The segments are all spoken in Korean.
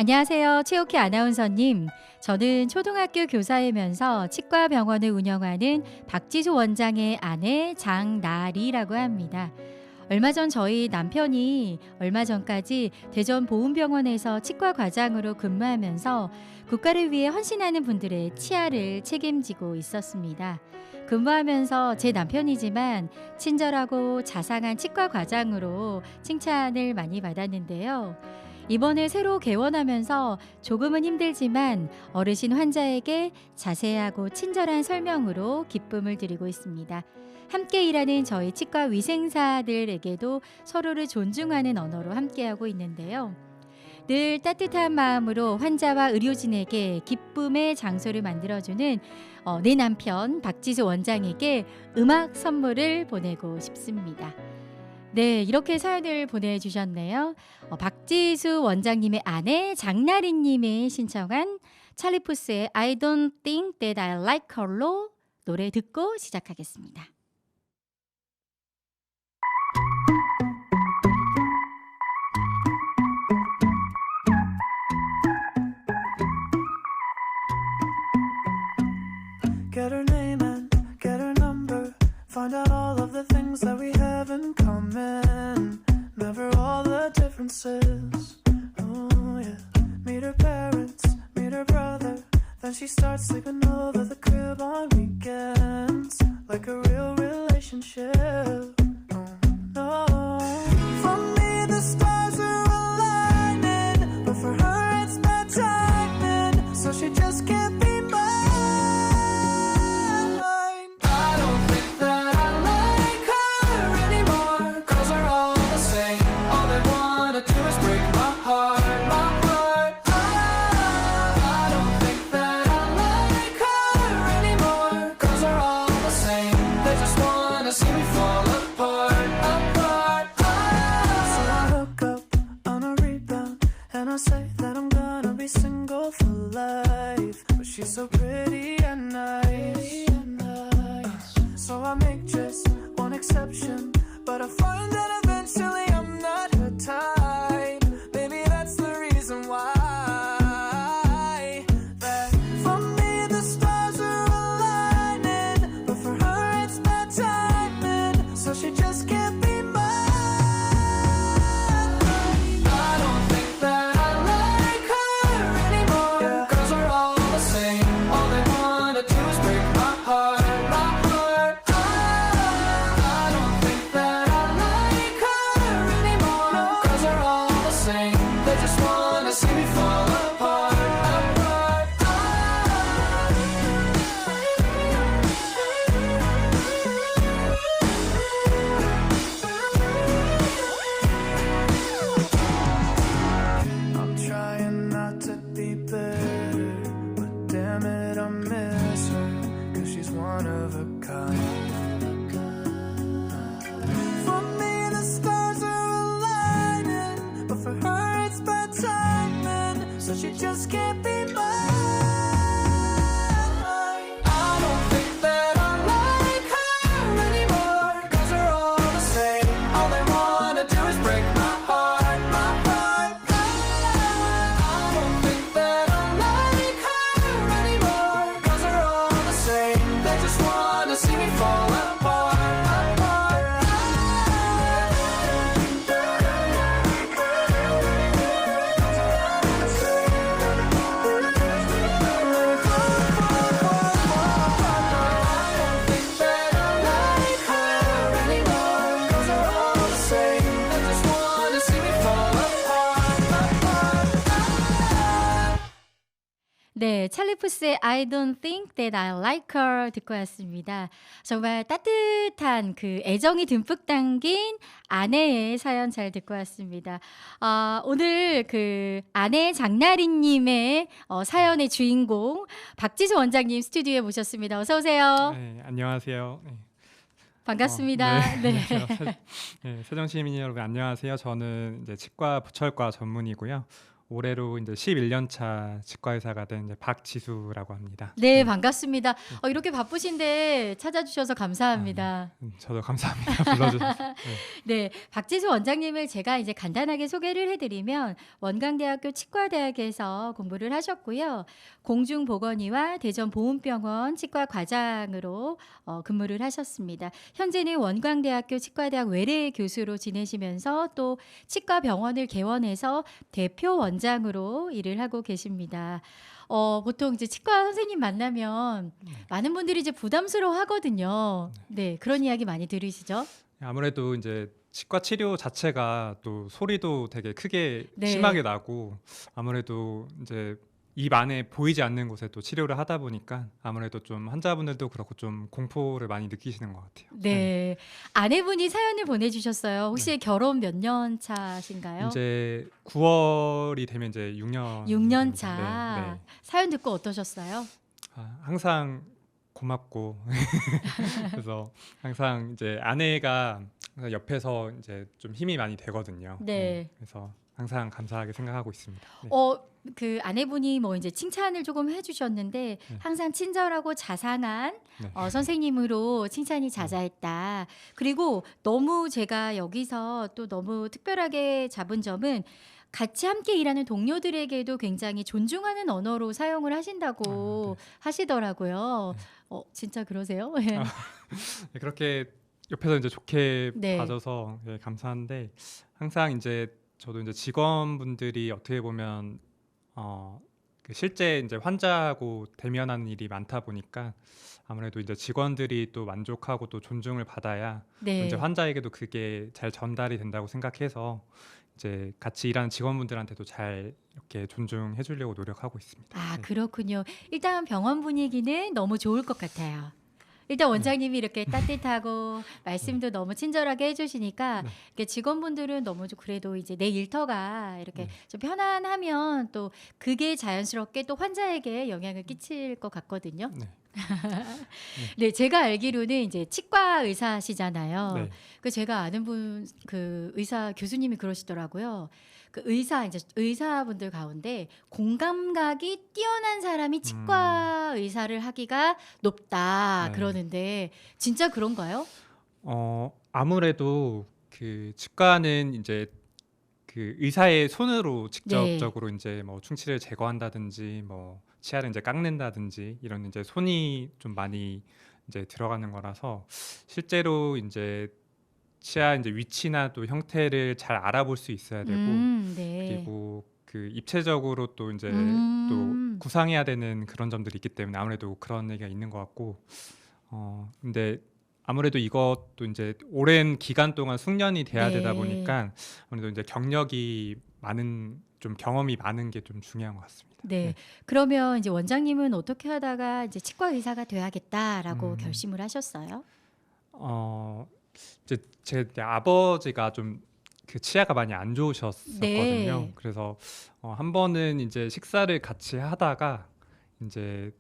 안녕하세요. 최옥희 아나운서님. 저는 초등학교 교사이면서 치과 병원을 운영하는 박지수 원장의 아내 장나리라고 합니다. 얼마 전 저희 남편이 얼마 전까지 대전 보훈병원에서 치과 과장으로 근무하면서 국가를 위해 헌신하는 분들의 치아를 책임지고 있었습니다. 근무하면서 제 남편이지만 친절하고 자상한 치과 과장으로 칭찬을 많이 받았는데요. 이번에 새로 개원하면서 조금은 힘들지만 어르신 환자에게 자세하고 친절한 설명으로 기쁨을 드리고 있습니다. 함께 일하는 저희 치과 위생사들에게도 서로를 존중하는 언어로 함께하고 있는데요. 늘 따뜻한 마음으로 환자와 의료진에게 기쁨의 장소를 만들어주는 내 남편 박지수 원장에게 음악 선물을 보내고 싶습니다. 네, 이렇게 사연을 보내주셨네요. 박지수 원장님의 아내 장나리님이 신청한 찰리 푸스의 I don't think that I like her로 노래 듣고 시작하겠습니다. Get her name and get her number. Find out all of the things that we have in common. Never all the differences. Oh yeah. Meet her parents, meet her brother. Then she starts sleeping over the crib on weekends. Like a real relationship. Oh no. For me the stars are aligning, but for her it's bad timing. So she just can't be so pretty and nice. So I make just one exception, but I find that eventually I'm not her type. Maybe that's the reason why. That for me the stars are aligning, but for her it's bad timing. So she just can't be mine. I don't think that I like her anymore. Yeah. Girls are all the same. All they wanna do is break my heart, my heart. I don't think that I like her anymore. No. Girls are all the same. They just wanna see me fall apart, apart. I'm trying not to be bitter, but damn it, I miss her, 'cause she's one of a kind. For me, the stars are aligning, but for her, it's bad timing, so she just can't be mine. I don't think that I like her anymore. Girls are all the same. All they wanna do is break my heart, my heart. I don't think that I like her anymore. Girls are all the same. They just wanna see me fall apart, apart. 네, 찰리 푸스의 I don't think that I like her 듣고 왔습니다. 정말 따뜻한 그 애정이 듬뿍 담긴 아내의 사연 잘 듣고 왔습니다. 오늘 그 아내 장나리님의 사연의 주인공 박지수 원장님 스튜디오에 모셨습니다. 어서 오세요. 네, 안녕하세요. 네. 반갑습니다. 네. 안녕하세요. 네, 세종시민 여러분 안녕하세요. 저는 이제 치과 부철과 전문이고요. 올해로 이제 11년 차 치과 의사가 된 이제 박지수라고 합니다. 네, 반갑습니다. 이렇게 바쁘신데 찾아주셔서 감사합니다. 저도 감사합니다. 불러주셔서. 네, 박지수 원장님을 제가 이제 간단하게 소개를 해드리면 원광대학교 치과대학에서 공부를 하셨고요. 공중보건의와 대전보훈병원 치과과장으로 근무를 하셨습니다. 현재는 원광대학교 치과대학 외래 교수로 지내시면서 또 치과병원을 개원해서 대표 원장으로 일을 하고 계십니다. 보통 이제 치과 선생님 만나면 많은 분들이 이제 부담스러워 하거든요. 네, 그런 이야기 많이 들으시죠? 아무래도 이제 치과 치료 자체가 또 소리도 되게 크게 네. 심하게 나고 아무래도 이제 입 안에 보이지 않는 곳에 또 치료를 하다 보니까 아무래도 좀 환자분들도 그렇고 좀 공포를 많이 느끼시는 것 같아요. 네. 아내분이 사연을 보내주셨어요. 혹시 결혼 몇 년 차신가요? 이제 9월이 되면 이제 6년 6년 됩니다. 차. 네, 네. 사연 듣고 어떠셨어요? 항상 고맙고 그래서 항상 이제 아내가 옆에서 이제 좀 힘이 많이 되거든요. 네. 그래서 항상 감사하게 생각하고 있습니다. 네. 그 아내분이 뭐 이제 칭찬을 조금 해주셨는데 항상 친절하고 자상한 네. 선생님으로 칭찬이 자자했다. 그리고 너무 제가 여기서 또 너무 특별하게 잡은 점은 같이 함께 일하는 동료들에게도 굉장히 존중하는 언어로 사용을 하신다고 하시더라고요. 진짜 그러세요? 네, 그렇게 옆에서 이제 좋게 네. 봐줘서 감사한데 항상 이제 저도 이제 직원분들이 어떻게 보면 그 실제 이제 환자하고 대면하는 일이 많다 보니까 아무래도 이제 직원들이 또 만족하고 또 존중을 받아야 네. 이제 환자에게도 그게 잘 전달이 된다고 생각해서 이제 같이 일하는 직원분들한테도 잘 이렇게 존중해 주려고 노력하고 있습니다. 아, 네. 그렇군요. 일단 병원 분위기는 너무 좋을 것 같아요. 일단 원장님이 이렇게 따뜻하고 말씀도 너무 친절하게 해주시니까 네. 이렇게 직원분들은 너무 좀 그래도 이제 내 일터가 이렇게 네. 좀 편안하면 또 그게 자연스럽게 또 환자에게 영향을 끼칠 것 같거든요. 네. 네, 제가 알기로는 이제 치과 의사시잖아요. 네. 그 제가 아는 분 그 의사 교수님이 그러시더라고요. 그 의사분들 가운데 공감각이 뛰어난 사람이 치과 의사를 하기가 높다 네. 그러는데 진짜 그런가요? 아무래도 그 치과는 이제 그 의사의 손으로 직접적으로 이제 뭐 충치를 제거한다든지 뭐 치아를 이제 깎는다든지 이런 이제 손이 좀 많이 이제 들어가는 거라서 실제로 이제 치아 이제 위치나 또 형태를 잘 알아볼 수 있어야 되고 네. 그리고 그 입체적으로 또 이제 또 구상해야 되는 그런 점들이 있기 때문에 아무래도 그런 얘기가 있는 것 같고 근데 아무래도 이것도 이제 오랜 기간 동안 숙련이 돼야 되다 네. 보니까 아무래도 이제 경력이 많은 좀 경험이 많은 게 좀 중요한 것 같습니다. 네. 그러면 이제 원장님은 어떻게 하다가 이제 치과 의사가 돼야겠다라고 음. 결심을 하셨어요? 이제 제 아버지가 좀 그 치아가 많이 안 좋으셨었거든요. 네. 그래서 한 번은 이제 식사를 같이 하다가 이제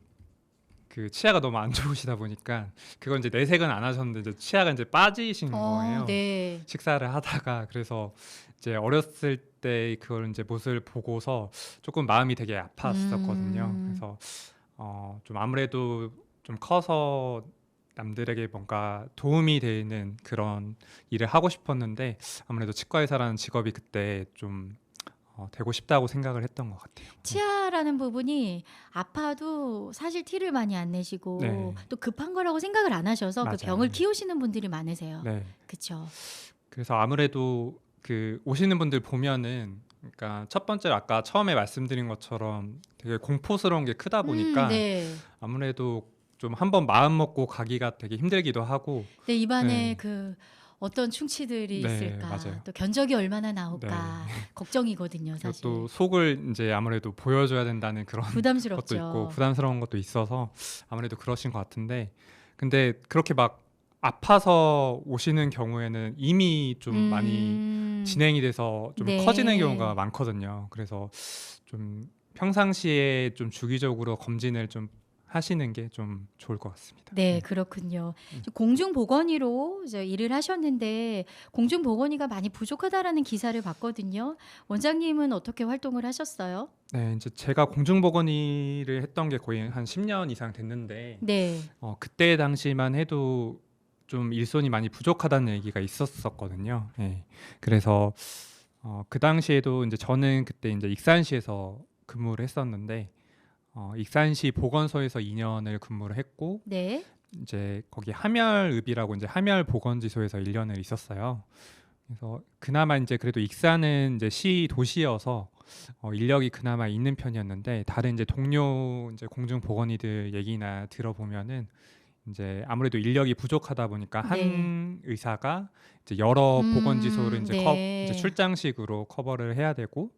그 치아가 너무 안 좋으시다 보니까 그건 이제 내색은 안 하셨는데 이제 치아가 이제 빠지신 거예요. 네. 식사를 하다가 그래서 이제 어렸을 때 그걸 이제 모습을 보고서 조금 마음이 되게 아팠었거든요. 그래서 좀 아무래도 좀 커서 남들에게 뭔가 도움이 되는 그런 일을 하고 싶었는데 아무래도 치과 의사라는 직업이 그때 좀 되고 싶다고 생각을 했던 것 같아요. 치아라는 부분이 아파도 사실 티를 많이 안 내시고 네. 또 급한 거라고 생각을 안 하셔서 그 맞아요. 병을 키우시는 분들이 많으세요. 네. 그렇죠. 그래서 아무래도 그 오시는 분들 보면은 그러니까 첫 번째로 아까 처음에 말씀드린 것처럼 되게 공포스러운 게 크다 보니까 네. 아무래도 좀 한번 마음 먹고 가기가 되게 힘들기도 하고 내 입안에 네. 그 어떤 충치들이 네, 있을까, 맞아요. 또 견적이 얼마나 나올까 걱정이거든요, 그리고 사실. 또 속을 이제 아무래도 보여줘야 된다는 그런 것도 부담스럽죠. 있고 부담스러운 것도 있어서 아무래도 그러신 것 같은데 근데 그렇게 막 아파서 오시는 경우에는 이미 좀 많이 진행이 돼서 좀 네. 커지는 경우가 많거든요. 그래서 좀 평상시에 좀 주기적으로 검진을 좀 하시는 게 좀 좋을 것 같습니다. 네, 그렇군요. 공중보건의로 이제 일을 하셨는데 공중보건의가 많이 부족하다라는 기사를 봤거든요. 원장님은 어떻게 활동을 하셨어요? 네, 이제 제가 공중보건의를 했던 게 거의 한 10년 이상 됐는데 네. 그때 당시만 해도 좀 일손이 많이 부족하다는 얘기가 있었었거든요. 예. 그래서 그 당시에도 이제 저는 그때 이제 익산시에서 근무를 했었는데 익산시 보건소에서 2년을 근무를 했고 네. 이제 거기 함열읍이라고 이제 함열보건지소에서 1년을 있었어요. 그래서 그나마 이제 그래도 익산은 이제 시 도시여서 인력이 그나마 있는 편이었는데 다른 이제 동료 이제 공중보건의들 얘기나 들어보면은 이제 아무래도 인력이 부족하다 보니까 네. 한 의사가 이제 여러 보건지소를 이제 네. 이제 출장식으로 커버를 해야 되고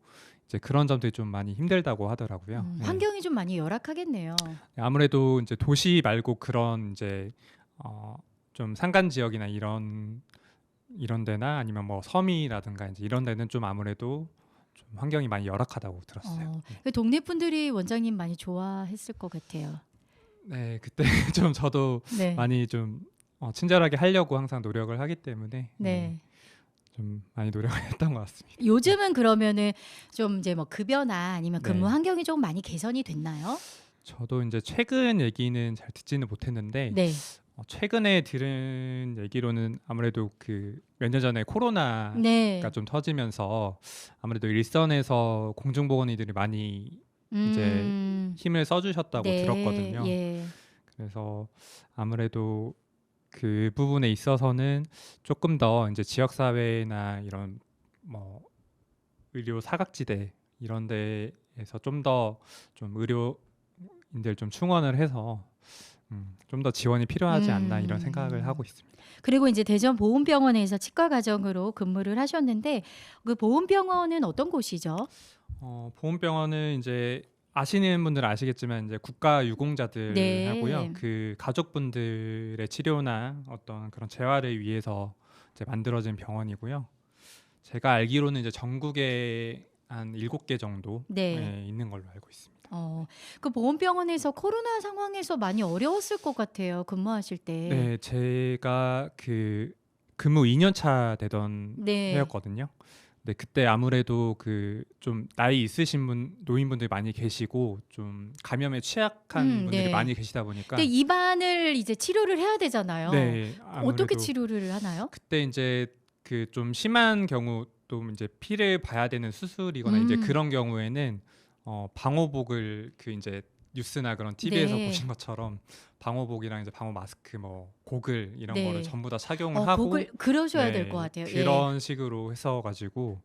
이제 그런 점들이 좀 많이 힘들다고 하더라고요. 네. 환경이 좀 많이 열악하겠네요. 아무래도 이제 도시 말고 그런 이제 좀 산간 지역이나 이런 데나 아니면 뭐 섬이라든가 이제 이런 데는 좀 아무래도 좀 환경이 많이 열악하다고 들었어요. 그 동네 분들이 원장님 많이 좋아했을 것 같아요. 네, 그때 좀 저도 네. 많이 좀 친절하게 하려고 항상 노력을 하기 때문에 네. 좀 많이 노력을 했던 것 같습니다. 요즘은 그러면은 좀 이제 뭐 급여나 아니면 근무 네. 환경이 좀 많이 개선이 됐나요? 저도 이제 최근 얘기는 잘 듣지는 못했는데 네. 최근에 들은 얘기로는 아무래도 그 몇 년 전에 코로나가 네. 좀 터지면서 아무래도 일선에서 공중보건의들이 많이 이제 힘을 써주셨다고 네. 들었거든요. 예. 그래서 아무래도 그 부분에 있어서는 조금 더 이제 지역사회나 이런 뭐 의료 사각지대 이런 데에서 좀 더 좀 의료인들 좀 충원을 해서 좀 더 지원이 필요하지 않나 이런 생각을 하고 있습니다. 그리고 이제 대전 보훈병원에서 치과 과정으로 근무를 하셨는데 그 보훈병원은 어떤 곳이죠? 보훈병원은 이제 아시는 분들은 아시겠지만 이제 국가 유공자들 네. 하고요. 그 가족분들의 치료나 어떤 그런 재활을 위해서 이제 만들어진 병원이고요. 제가 알기로는 이제 전국에 한 7개 정도 네. 있는 걸로 알고 있습니다. 그 보훈병원에서 코로나 상황에서 많이 어려웠을 것 같아요. 근무하실 때. 네, 제가 그 근무 2년 차 되던 네. 해였거든요. 근데 그때 아무래도 그 좀 나이 있으신 노인분들이 많이 계시고 좀 감염에 취약한 분들이 네. 많이 계시다 보니까 근데 입안을 이제 치료를 해야 되잖아요. 네, 어떻게 아무래도 치료를 하나요? 그때 이제 그 좀 심한 경우 또 이제 피를 봐야 되는 수술이거나 이제 그런 경우에는 방호복을 그 이제 뉴스나 그런 TV에서 네. 보신 것처럼 방호복이랑 이제 방호 마스크 뭐 고글 이런 네. 거를 전부 다 착용을 하고 곡을 그러셔야 네, 될 것 같아요. 예. 그런 식으로 해서 가지고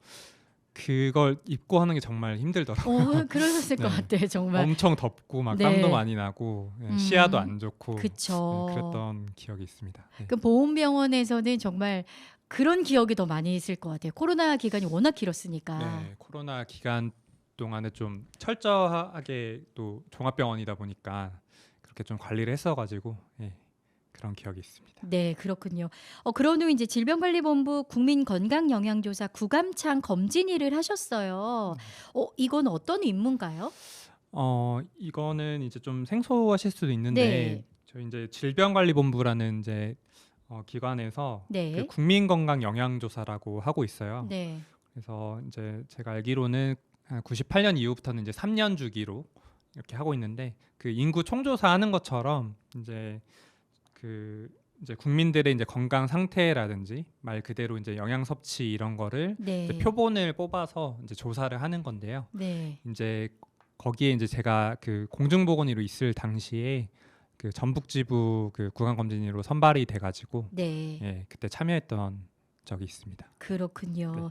그걸 입고 하는 게 정말 힘들더라고요. 그러셨을 것 네. 같아요, 정말. 엄청 덥고 막 네. 땀도 많이 나고 시야도 안 좋고 그쵸. 그랬던 기억이 있습니다. 네. 그 보훈병원에서는 정말 그런 기억이 더 많이 있을 것 같아요. 코로나 기간이 워낙 길었으니까. 네, 코로나 기간 동안에 좀 철저하게 또 종합병원이다 보니까 그렇게 좀 관리를 했어가지고 그런 기억이 있습니다. 네, 그렇군요. 그런 후 이제 질병관리본부 국민건강영양조사 구감창 검진일을 하셨어요. 이건 어떤 임무인가요? 이거는 이제 좀 생소하실 수도 있는데 네. 저희 이제 질병관리본부라는 이제 기관에서 네. 그 국민건강영양조사라고 하고 있어요. 네. 그래서 이제 제가 알기로는 한 98년 이후부터는 이제 3년 주기로 이렇게 하고 있는데 그 인구 총조사 하는 것처럼 이제 그 이제 국민들의 이제 건강 상태라든지 말 그대로 이제 영양 섭취 이런 거를 네. 이제 표본을 뽑아서 이제 조사를 하는 건데요. 네. 이제 거기에 이제 제가 그 공중보건의로 있을 당시에 그 전북지부 그 구강검진의로 선발이 돼가지고 네. 그때 참여했던 적이 있습니다. 그렇군요. 네.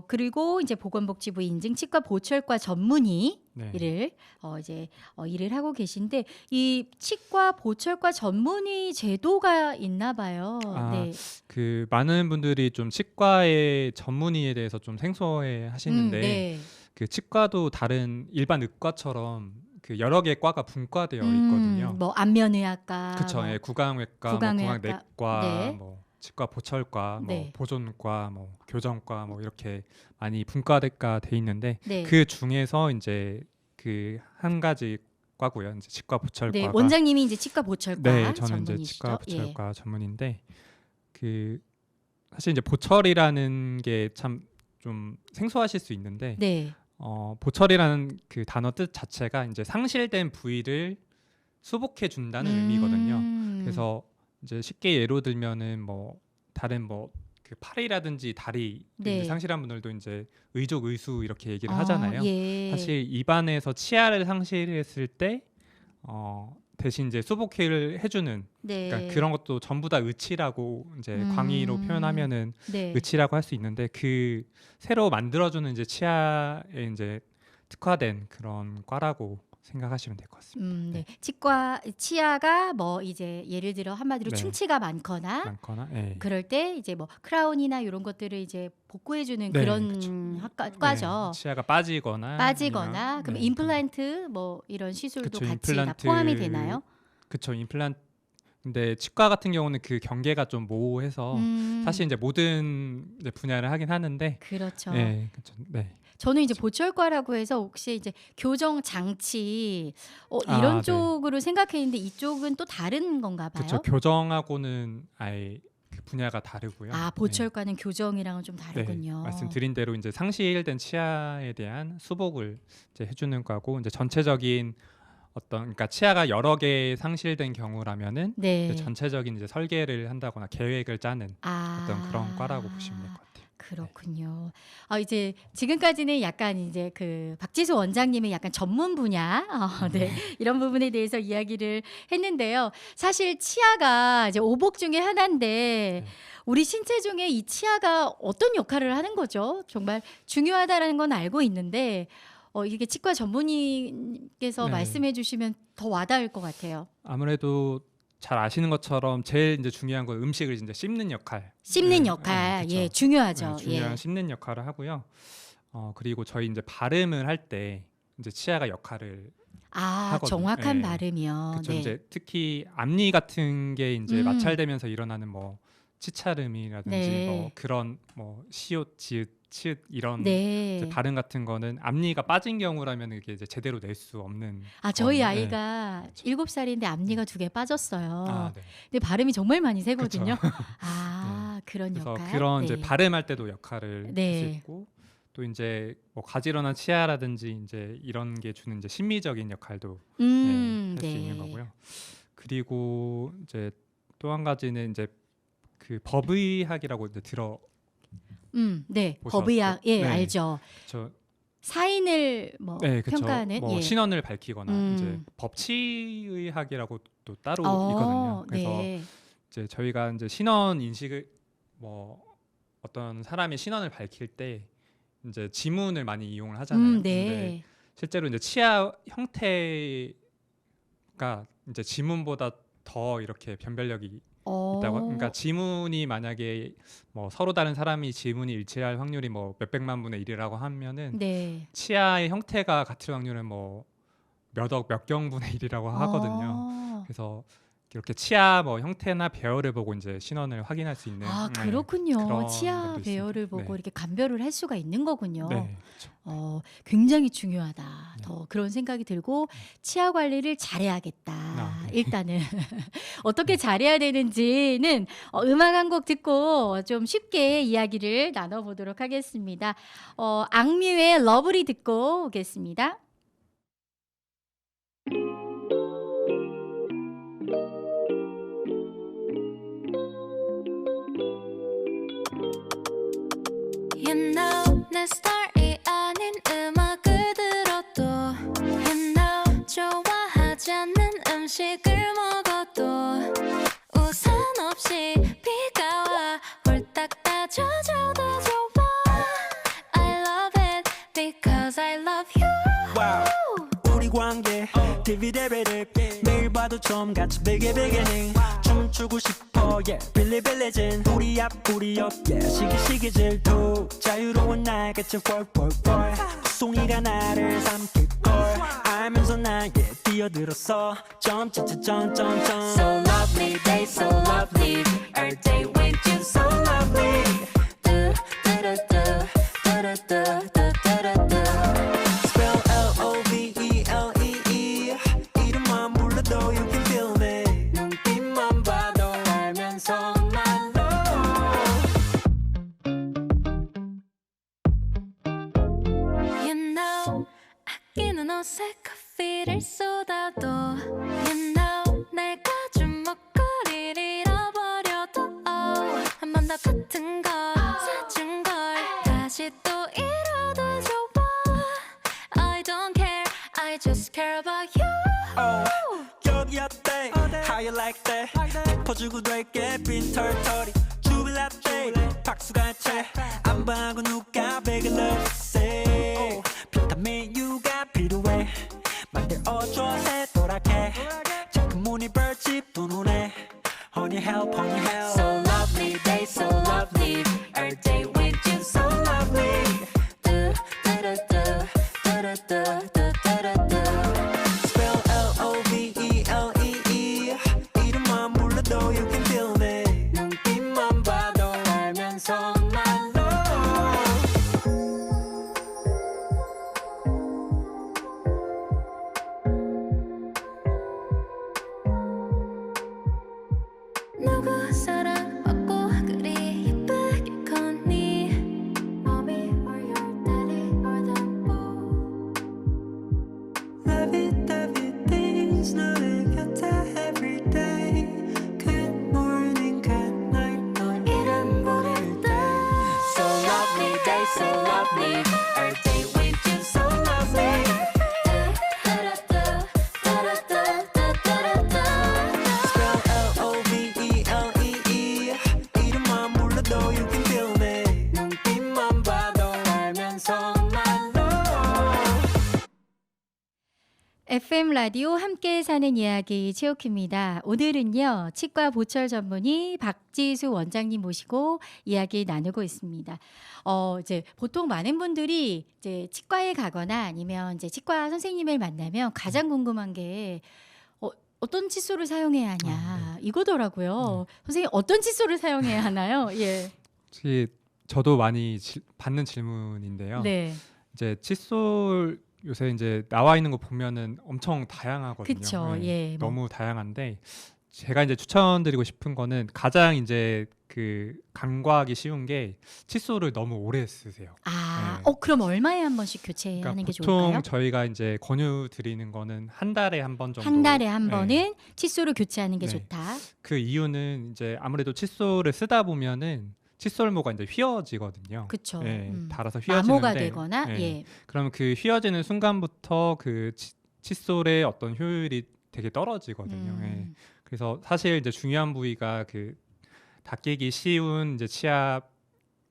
그리고 이제 보건복지부 인증 치과 보철과 전문의 네. 일을 이제 일을 하고 계신데 이 치과 보철과 전문의 제도가 있나 봐요. 네. 그 많은 분들이 좀 치과의 전문의에 대해서 좀 생소해 하시는데 네. 그 치과도 다른 일반 의과처럼 그 여러 개 과가 분과되어 있거든요. 뭐 안면의학과, 그렇죠. 뭐 구강외과, 뭐 구강외과, 구강내과, 네. 뭐 치과 보철과, 뭐 네. 보존과, 뭐 교정과, 뭐 이렇게 많이 분과가 돼 있는데 네. 그 중에서 이제 그 한 가지 과고요. 이제 치과 네, 보철과가 원장님이 이제 치과 보철과 네, 저는 이제 전문이시죠? 치과 보철과 전문인데 그 사실 이제 보철이라는 게 참 좀 생소하실 수 있는데 네. 보철이라는 그 단어 뜻 자체가 이제 상실된 부위를 수복해 준다는 의미거든요. 그래서 이제 쉽게 예로 들면은 뭐 다른 뭐 그 팔이라든지 다리 네. 이제 상실한 분들도 이제 의족 의수 이렇게 얘기를 하잖아요. 예. 사실 입안에서 치아를 상실했을 때 대신 이제 수복회를 해주는 네. 그러니까 그런 것도 전부 다 의치라고 이제 광의로 표현하면은 네. 의치라고 할 수 있는데 그 새로 만들어주는 이제 치아에 이제 특화된 그런 과라고 생각하시면 될 것 같습니다. 네. 치아가 뭐 이제 예를 들어 한마디로 네. 충치가 많거나 많거나 예. 그럴 때 이제 뭐 크라운이나 이런 것들을 이제 복구해주는 네, 그런 그쵸. 과죠. 네, 치아가 빠지거나 빠지거나 그럼 네, 임플란트 뭐 이런 시술도 그쵸, 같이 다 임플란트 포함이 되나요? 그쵸 임플란트 근데 치과 같은 경우는 그 경계가 좀 모호해서 사실 이제 모든 이제 분야를 하긴 하는데 그렇죠. 네, 그쵸. 네. 저는 이제 보철과라고 해서 혹시 이제 교정 장치 이런 네. 쪽으로 생각했는데 이쪽은 또 다른 건가 봐요. 그쵸 교정하고는 아예 그 분야가 다르고요. 아, 보철과는 교정이랑은 좀 네, 다르군요. 말씀드린 대로 이제 상실된 치아에 대한 수복을 이제 해주는 거고 이제 전체적인 그러니까 치아가 여러 개 상실된 경우라면은 네. 이제 전체적인 이제 설계를 한다거나 계획을 짜는 어떤 그런 과라고 보시면 될 것 같아요. 그렇군요. 이제 지금까지는 약간 이제 그 박지수 원장님의 약간 전문 분야, 네, 이런 부분에 대해서 이야기를 했는데요. 사실 치아가 이제 오복 중에 하나인데 네. 우리 신체 중에 이 치아가 어떤 역할을 하는 거죠? 정말 중요하다라는 건 알고 있는데 이게 치과 전문의께서 네. 말씀해 주시면 더 와닿을 것 같아요. 아무래도 잘 아시는 것처럼 제일 이제 중요한 건 음식을 이제 씹는 역할. 씹는 네, 역할, 그쵸. 예, 중요하죠. 네, 중요한 예. 씹는 역할을 하고요. 그리고 저희 이제 발음을 할 때 이제 치아가 역할을 하거든요. 정확한 네. 발음이요. 그쵸. 네. 이제 특히 앞니 같은 게 이제 음. 마찰되면서 일어나는 뭐 치차름이라든지 네. 뭐 그런 뭐 시옷, 지읒, 치읓 이런 네. 이제 발음 같은 거는 앞니가 빠진 경우라면 이게 이제 제대로 낼 수 없는. 저희 거거든요. 아이가 7살인데 앞니가 2개 빠졌어요. 네. 근데 발음이 정말 많이 새거든요. 그쵸. 그런 그래서 역할. 그런 네. 이제 발음할 때도 역할을 할 네. 수 있고 또 이제 뭐 가지런한 치아라든지 이제 이런 게 주는 이제 심미적인 역할도 할 수 있는 거고요. 그리고 이제 또 한 가지는 이제 그 법의학이라고 이제 네. 보셨죠? 법의학, 예, 네. 알죠. 저 사인을 뭐 네, 그쵸. 평가하는, 뭐 예. 신원을 밝히거나 이제 음. 법치의학이라고 또 따로 있거든요. 그래서 네. 이제 저희가 이제 신원 인식을 뭐 어떤 사람의 신원을 밝힐 때 이제 지문을 많이 이용을 하잖아요. 근데 네. 실제로 이제 치아 형태가 이제 지문보다 더 이렇게 변별력이 있다고. 그러니까 지문이 만약에 뭐 서로 다른 사람이 지문이 일치할 확률이 뭐 몇백만 분의 1이라고 하면은 네. 치아의 형태가 같을 확률은 뭐 몇억 몇 경분의 1이라고 하거든요. 그래서 이렇게 치아 뭐 형태나 배열을 보고 이제 신원을 확인할 수 있는. 그렇군요. 그런 치아 것도 배열을 있습니다. 보고 이렇게 감별을 할 수가 있는 거군요. 네, 그렇죠. 굉장히 중요하다. 네. 더 그런 생각이 들고 치아 관리를 잘해야겠다. 네. 일단은 어떻게 잘해야 되는지는 음악 한 곡 듣고 좀 쉽게 이야기를 나눠보도록 하겠습니다. 악뮤의 러브리 듣고 오겠습니다. You know 내 스타일이 아닌 음악을 들어도 You know 좋아하지 않는 음식을 먹어도 우산 없이 비가 와 홀딱 따져줘도 좋아 I love it because I love you wow. 우리 관계 디비데베르 매일 봐도 좀 같이 베개베개ning 춤추고 싶어 yeah 빌리빌리진 우리 앞 우리 옆 yeah 시기시기 질투 자유로운 날 같이 월월월 송이가 나를 삼킬걸 알면서 나에게 뛰어들었어 점점점점점 So lovely day so lovely Every day with you so lovely Spell L-O-V-E-L-E-E 곳에 커피를 쏟아도 You know 내가 준 목걸이를 잃어버려도 한 번 더 같은 걸 사준 걸 다시 또 잃어도 좋아 I don't care I just care about you 여기 어때? How you like that? 짚어주고 될게 빈 털털이 주빌라떼 박수가 채안 봐고 누가 베개 넣었세 비타민 U가 필요해 만들어줘 새도랗게 자꾸 문이 벌집 두 눈에 Honey help So lovely day so lovely Every day with you so lovely Do do do do do do do do do Spell L-O-V-E-L-E-E 이름만 불러도 you can feel me 눈빛만 봐도 알면서 난 너 누구 사랑받고 그리 예쁘게 컸니 Mommy or your daddy or them both Lovey things 너의 곁에 every day Good morning, good night 넌 이름 부를 때 So lovely day so lovely Every day with you so lovely Spell L-O-V-E-L-E-E 이름만 불러도 you can feel me 눈빛만 봐도 알면서 난 너 FM 라디오 함께 사는 이야기 최옥희입니다. 오늘은요 치과 보철 전문의 박지수 원장님 모시고 이야기 나누고 있습니다. 이제 보통 많은 분들이 이제 치과에 가거나 아니면 이제 치과 선생님을 만나면 가장 궁금한 게 어떤 칫솔을 사용해야 하냐 이거더라고요. 선생님 어떤 칫솔을 사용해야 하나요? 예. 혹시 저도 많이 받는 질문인데요. 네. 이제 칫솔 요새 이제 나와 있는 거 보면은 엄청 다양하거든요. 그쵸. 예. 뭐. 너무 다양한데 제가 이제 추천드리고 싶은 거는 가장 이제 그 간과하기 쉬운 게 칫솔을 너무 오래 쓰세요. 아, 네. 그럼 얼마에 한 번씩 교체하는 그러니까 게 보통 좋을까요? 저희가 이제 권유 드리는 거는 한 달에 한 번 정도. 한 달에 한 네. 번은 칫솔을 교체하는 게 네. 좋다. 그 이유는 이제 아무래도 칫솔을 쓰다 보면은 칫솔모가 이제 휘어지거든요. 그렇죠. 예, 달아서 휘어지는데 마모가 되거나 예. 예. 그러면 그 휘어지는 순간부터 그 칫솔의 어떤 효율이 되게 떨어지거든요. 예. 그래서 사실 이제 중요한 부위가 그 닦이기 쉬운 이제 치아면,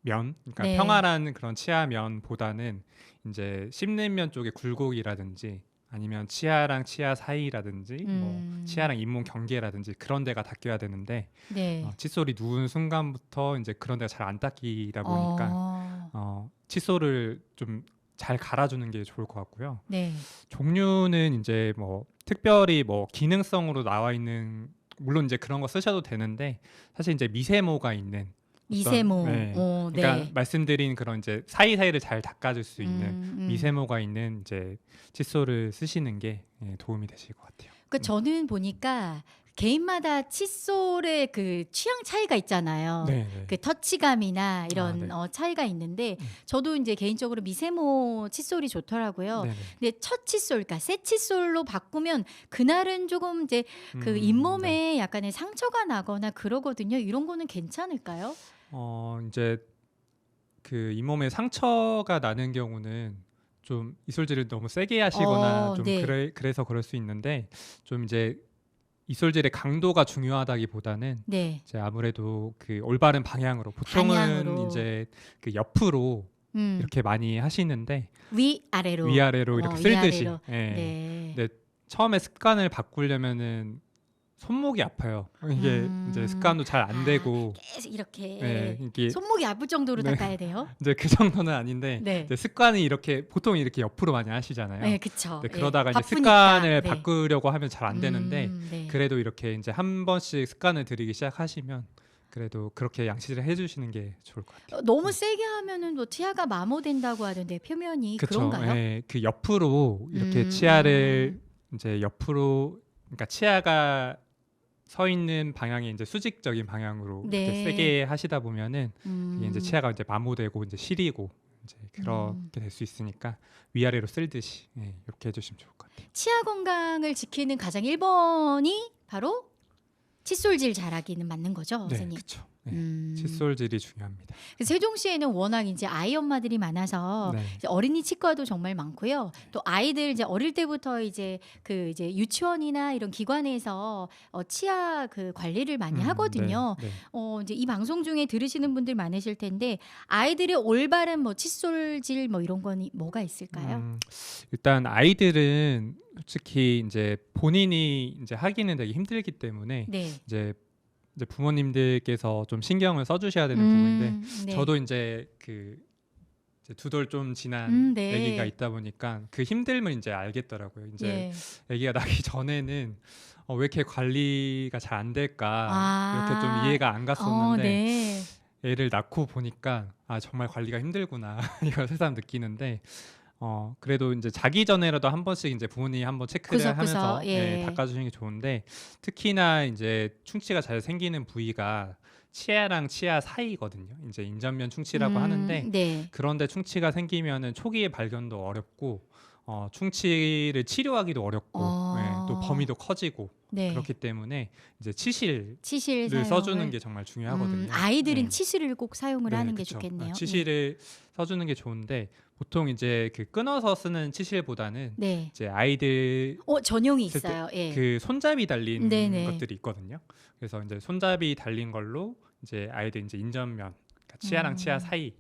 그러니까 네. 평활한 그런 치아면보다는 이제 씹는 면 쪽의 굴곡이라든지 아니면 치아랑 치아 사이라든지 뭐 치아랑 잇몸 경계라든지 그런 데가 닦여야 되는데 네. 칫솔이 누운 순간부터 이제 그런 데가 잘 안 닦이다 보니까 칫솔을 좀 잘 갈아주는 게 좋을 것 같고요. 네. 종류는 이제 뭐 특별히 뭐 기능성으로 나와 있는 물론 이제 그런 거 쓰셔도 되는데 사실 이제 미세모가 있는 미세모. 네. 네. 그러니까 말씀드린 그런 이제 사이사이를 잘 닦아줄 수 있는 미세모가 있는 이제 칫솔을 쓰시는 게 도움이 되실 것 같아요. 그 저는 보니까 개인마다 칫솔의 그 취향 차이가 있잖아요. 네, 네. 그 터치감이나 이런 아, 네. 차이가 있는데 저도 이제 개인적으로 미세모 칫솔이 좋더라고요. 네, 네. 근데 첫 칫솔, 그러니까 새 칫솔로 바꾸면 그날은 조금 이제 그 잇몸에 네. 약간의 상처가 나거나 그러거든요. 이런 거는 괜찮을까요? 이제 그 잇몸에 상처가 나는 경우는 좀 이솔질을 너무 세게 하시거나 좀 네. 그래서 그럴 수 있는데 좀 이제 이솔질의 강도가 중요하다기보다는 네. 이제 아무래도 그 올바른 방향으로 보통은 방향으로. 이제 그 옆으로 이렇게 많이 하시는데 위아래로. 위아래로 이렇게 쓸듯이 위아래로. 예. 네. 근데 처음에 습관을 바꾸려면은 손목이 아파요. 이게 이제 습관도 잘 안 되고 계속 이렇게 네, 이게 손목이 아플 정도로 네. 닦아야 돼요. 이제 그 정도는 아닌데 네. 이제 습관이 이렇게 보통 이렇게 옆으로 많이 하시잖아요. 네, 그렇죠. 근데 그러다가 이제 바쁘니까. 습관을 네. 바꾸려고 하면 잘 안 되는데 네. 그래도 이렇게 이제 한 번씩 습관을 들이기 시작하시면 그래도 그렇게 양치를 해주시는 게 좋을 것 같아요. 너무 세게 하면은 뭐 치아가 마모된다고 하던데 표면이 그쵸? 그런가요? 예, 그 옆으로 이렇게 음. 치아를 이제 옆으로 그러니까 치아가 서 있는 방향이 이제 수직적인 방향으로 네. 이렇게 세게 하시다 보면은 이게 이제 치아가 이제 마모되고 이제 시리고 이제 그렇게 될 수 있으니까 위아래로 쓸듯이 이렇게 해주시면 좋을 것 같아요. 치아 건강을 지키는 가장 1번이 바로 칫솔질 잘하기는 맞는 거죠, 네, 선생님? 그렇죠. 음. 칫솔질이 중요합니다. 세종시에는 워낙 이제 아이 엄마들이 많아서 네. 이제 어린이 치과도 정말 많고요. 또 아이들 이제 어릴 때부터 이제 그 이제 유치원이나 이런 기관에서 치아 그 관리를 많이 하거든요. 네, 네. 이제 이 방송 중에 들으시는 분들 많으실 텐데 아이들의 올바른 뭐 칫솔질 뭐 이런 건 뭐가 있을까요? 일단 아이들은 솔직히 이제 본인이 이제 하기는 되게 힘들기 때문에 네. 이제 부모님들께서 좀 신경을 써주셔야 되는 부분인데 네. 저도 이제 그 이제 2돌 좀 지난 네. 아기가 있다 보니까 그 힘듦을 이제 알겠더라고요. 이제 아기가 나기 전에는 왜 이렇게 관리가 잘 안 될까 이렇게 좀 이해가 안 갔었는데 네. 애를 낳고 보니까 정말 관리가 힘들구나 이걸 새삼 느끼는데 그래도 이제 자기 전에라도 한 번씩 이제 부모님이 한번 체크를 구석구석, 하면서 예. 닦아주시는 게 좋은데 특히나 이제 충치가 잘 생기는 부위가 치아랑 치아 사이거든요. 이제 인전면 충치라고 하는데 네. 그런데 충치가 생기면은 초기에 발견도 어렵고 충치를 치료하기도 어렵고 또 범위도 커지고 네. 그렇기 때문에 이제 치실을 치실 써주는 사용을. 게 정말 중요하거든요. 아이들은 네. 치실을 꼭 사용을 하는 게 그쵸. 좋겠네요. 치실을 써주는 게 좋은데 보통 이제 그 끊어서 쓰는 치실보다는 네. 이제 아이들 전용이 쓸 때 있어요. 예. 그 손잡이 달린 네네. 것들이 있거든요. 그래서 이제 손잡이 달린 걸로 이제 아이들 이제 인전면, 그러니까 치아랑 치아 사이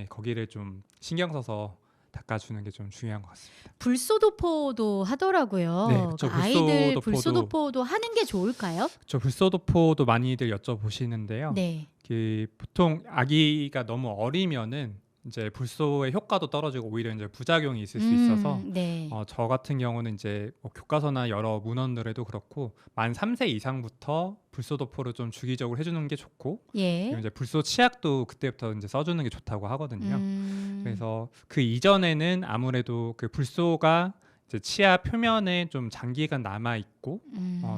거기를 좀 신경 써서 닦아주는 게 좀 중요한 것 같습니다. 불소도포도 하더라고요. 네, 그쵸. 아이들 불소도포도- 불소도포도 하는 게 좋을까요? 저 불소도포도 많이들 여쭤보시는데요. 네. 그 보통 아기가 너무 어리면은 이제 불소의 효과도 떨어지고 오히려 이제 부작용이 있을 수 있어서 네. 저 같은 경우는 이제 뭐 교과서나 여러 문헌들에도 그렇고 만 3세 이상부터 불소도포를 좀 주기적으로 해주는 게 좋고 예. 그리고 이제 불소 치약도 그때부터 이제 써주는 게 좋다고 하거든요. 음. 그래서 그 이전에는 아무래도 그 불소가 이제 치아 표면에 좀 장기간 남아 있고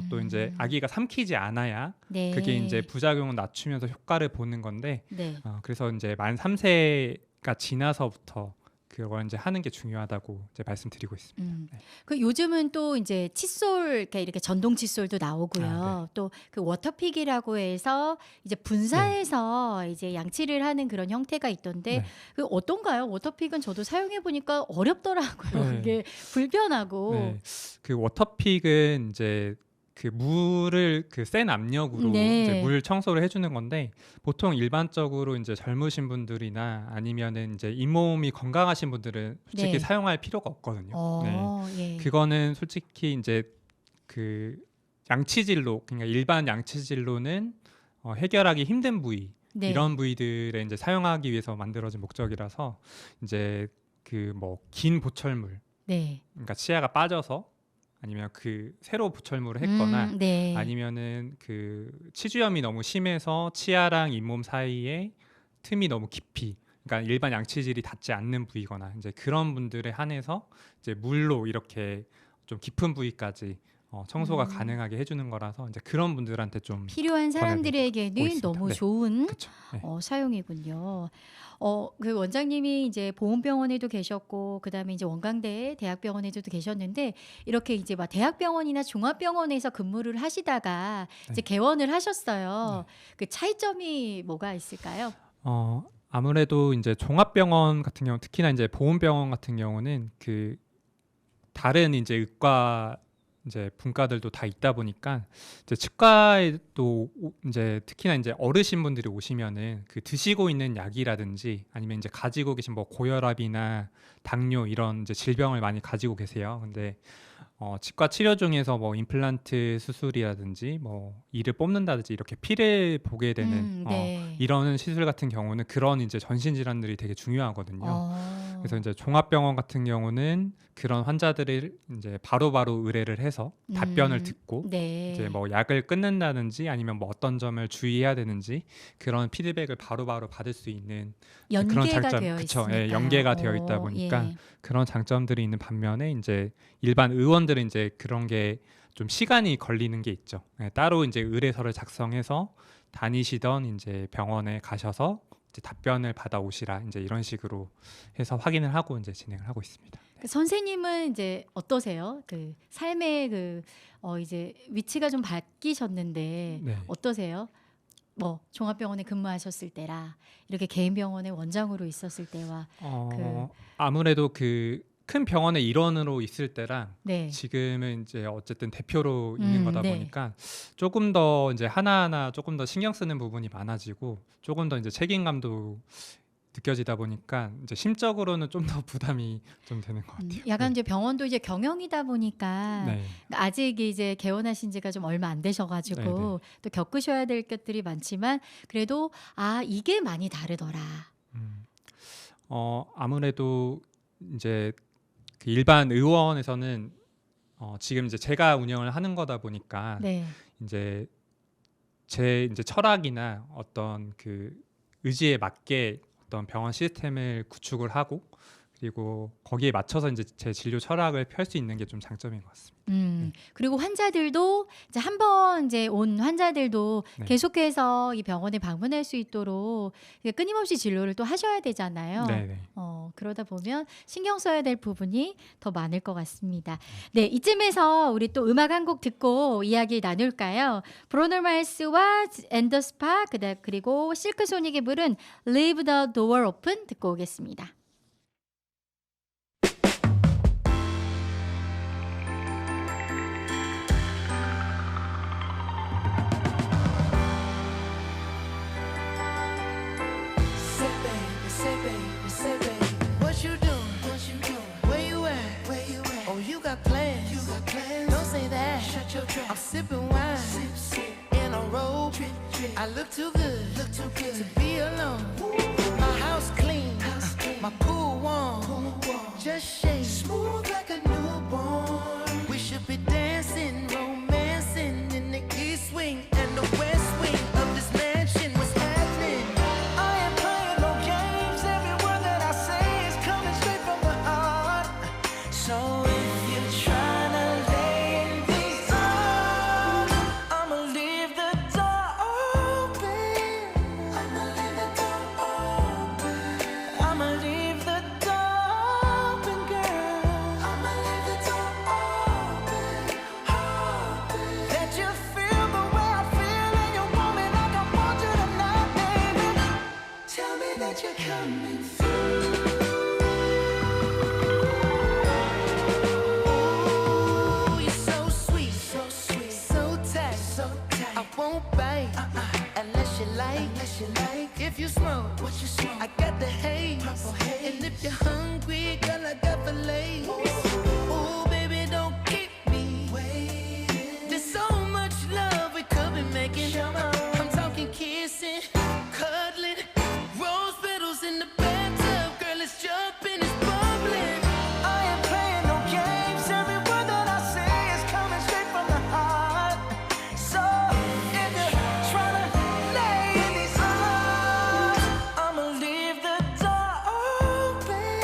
또 이제 아기가 삼키지 않아야 네. 그게 이제 부작용을 낮추면서 효과를 보는 건데 네. 그래서 이제 만 3세가 지나서부터 그걸 이제 하는 게 중요하다고 이제 말씀드리고 있습니다. 네. 그 요즘은 또 이제 칫솔 이렇게 전동 칫솔도 나오고요. 또 그 워터픽이라고 해서 이제 분사해서 이제 양치를 하는 그런 형태가 있던데 네. 그 어떤가요? 워터픽은 저도 사용해 보니까 어렵더라고요. 네. 그게 불편하고. 네. 그 워터픽은 이제 그 물을 그 센 압력으로 네. 이제 물 청소를 해주는 건데 보통 일반적으로 이제 젊으신 분들이나 아니면은 이제 잇몸이 건강하신 분들은 솔직히 네. 사용할 필요가 없거든요. 예. 그거는 솔직히 이제 그 양치질로 그러니까 일반 양치질로는 해결하기 힘든 부위 네. 이런 부위들에 이제 사용하기 위해서 만들어진 목적이라서 이제 그 뭐 긴 보철물 네. 그러니까 치아가 빠져서 아니면 그 새로 보철물을 했거나 네. 아니면은 그 치주염이 너무 심해서 치아랑 잇몸 사이에 틈이 너무 깊이 그러니까 일반 양치질이 닿지 않는 부위거나 이제 그런 분들에 한해서 이제 물로 이렇게 좀 깊은 부위까지 청소가 가능하게 해주는 거라서 이제 그런 분들한테 좀 필요한 사람들에게는 있습니다. 너무 네. 좋은 그쵸. 네. 사용이군요. 그 원장님이 이제 보훈병원에도 계셨고 그다음에 이제 원광대 대학병원에도 계셨는데 이렇게 이제 막 대학병원이나 종합병원에서 근무를 하시다가 이제 개원을 하셨어요. 그 차이점이 뭐가 있을까요? 아무래도 이제 종합병원 같은 경우 특히나 이제 보훈병원 같은 경우는 그 다른 이제 의과 이제 분과들도 다 있다 보니까 이제 치과에도 이제 특히나 이제 어르신분들이 오시면은 그 드시고 있는 약이라든지 아니면 이제 가지고 계신 뭐 고혈압이나 당뇨 이런 이제 질병을 많이 가지고 계세요. 근데 치과 치료 중에서 뭐 임플란트 수술이라든지 뭐 이를 뽑는다든지 이렇게 피를 보게 되는 네. 이런 시술 같은 경우는 그런 이제 전신 질환들이 되게 중요하거든요. 그래서 이제 종합병원 같은 경우는 그런 환자들을 이제 바로바로 의뢰를 해서 답변을 듣고 네. 이제 뭐 약을 끊는다든지 아니면 뭐 어떤 점을 주의해야 되는지 그런 피드백을 바로바로 받을 수 있는 그런 연계가 장점, 되어 그쵸? 있으니까. 예, 연계가 되어 있다 보니까 예. 그런 장점들이 있는 반면에 이제 일반 의원들은 이제 그런 게 좀 시간이 걸리는 게 있죠. 예, 따로 이제 의뢰서를 작성해서 다니시던 이제 병원에 가셔서 이제 답변을 받아오시라 이제 이런 식으로 해서 확인을 하고 이제 진행을 하고 있습니다. 그 선생님은 이제 어떠세요? 그 삶의 이제 위치가 좀 바뀌셨는데 네. 어떠세요? 뭐 종합병원에 근무하셨을 때라 이렇게 개인 병원의 원장으로 있었을 때와 아무래도 그 큰 병원의 일원으로 있을 때랑 네. 지금은 이제 어쨌든 대표로 있는 거다 네. 보니까 조금 더 이제 하나하나 조금 더 신경 쓰는 부분이 많아지고 조금 더 이제 책임감도 느껴지다 보니까 이제 심적으로는 좀 더 부담이 좀 되는 것 같아요. 약간 이제 병원도 이제 경영이다 보니까 네. 아직 이제 개원하신 지가 좀 얼마 안 되셔가지고 네네. 또 겪으셔야 될 것들이 많지만 그래도 이게 많이 다르더라. 아무래도 이제 그 일반 의원에서는 지금 이제 제가 운영을 하는 거다 보니까 네. 이제 제 이제 철학이나 어떤 그 의지에 맞게 어떤 병원 시스템을 구축을 하고 그리고 거기에 맞춰서 이제 제 진료 철학을 펼 수 있는 게 좀 장점인 것 같습니다. 그리고 환자들도 이제 한번 이제 온 환자들도 네. 계속해서 이 병원에 방문할 수 있도록 끊임없이 진료를 또 하셔야 되잖아요. 네네. 그러다 보면 신경 써야 될 부분이 더 많을 것 같습니다. 네, 이쯤에서 우리 또 음악 한 곡 듣고 이야기 나눌까요? 브로노 마일스와 앤더스파 그리고 실크소닉이 부른 Leave the Door Open 듣고 오겠습니다. Say baby, what you doing? Where you at? Oh, you got plans. Don't say that. Shut your trap. I'm sipping wine. In a robe. I look too good to be alone. My house clean. My pool warm. Just shake. Smooth like a newborn. We should be dancing, romancing in the east wing and the west wing of this mansion. What's happening? I ain't playing no games. Every word that I say is coming straight from the heart. So if you're trying to lay in these arms, I'ma leave the door open. I'ma leave the door open. I'ma leave the door open, girl. I'ma leave the door open. Let you feel the way I feel, and you want me like I want you tonight, baby. Tell me that you're coming through. Ooh, you're so sweet, so tight. I won't bite unless you like. If you smoke, I got the haze. And if you're hungry, girl, I got fillets. Ooh, baby, don't keep me waiting. There's so much love we could be making. I'm talking kissing, cuddling, rose petals in the bathtub. Girl, it's jumping, it's bubbling. I ain't playing no games. Every word that I say is coming straight from the heart. So if you're trying to lay in these arms, I'ma leave the door open.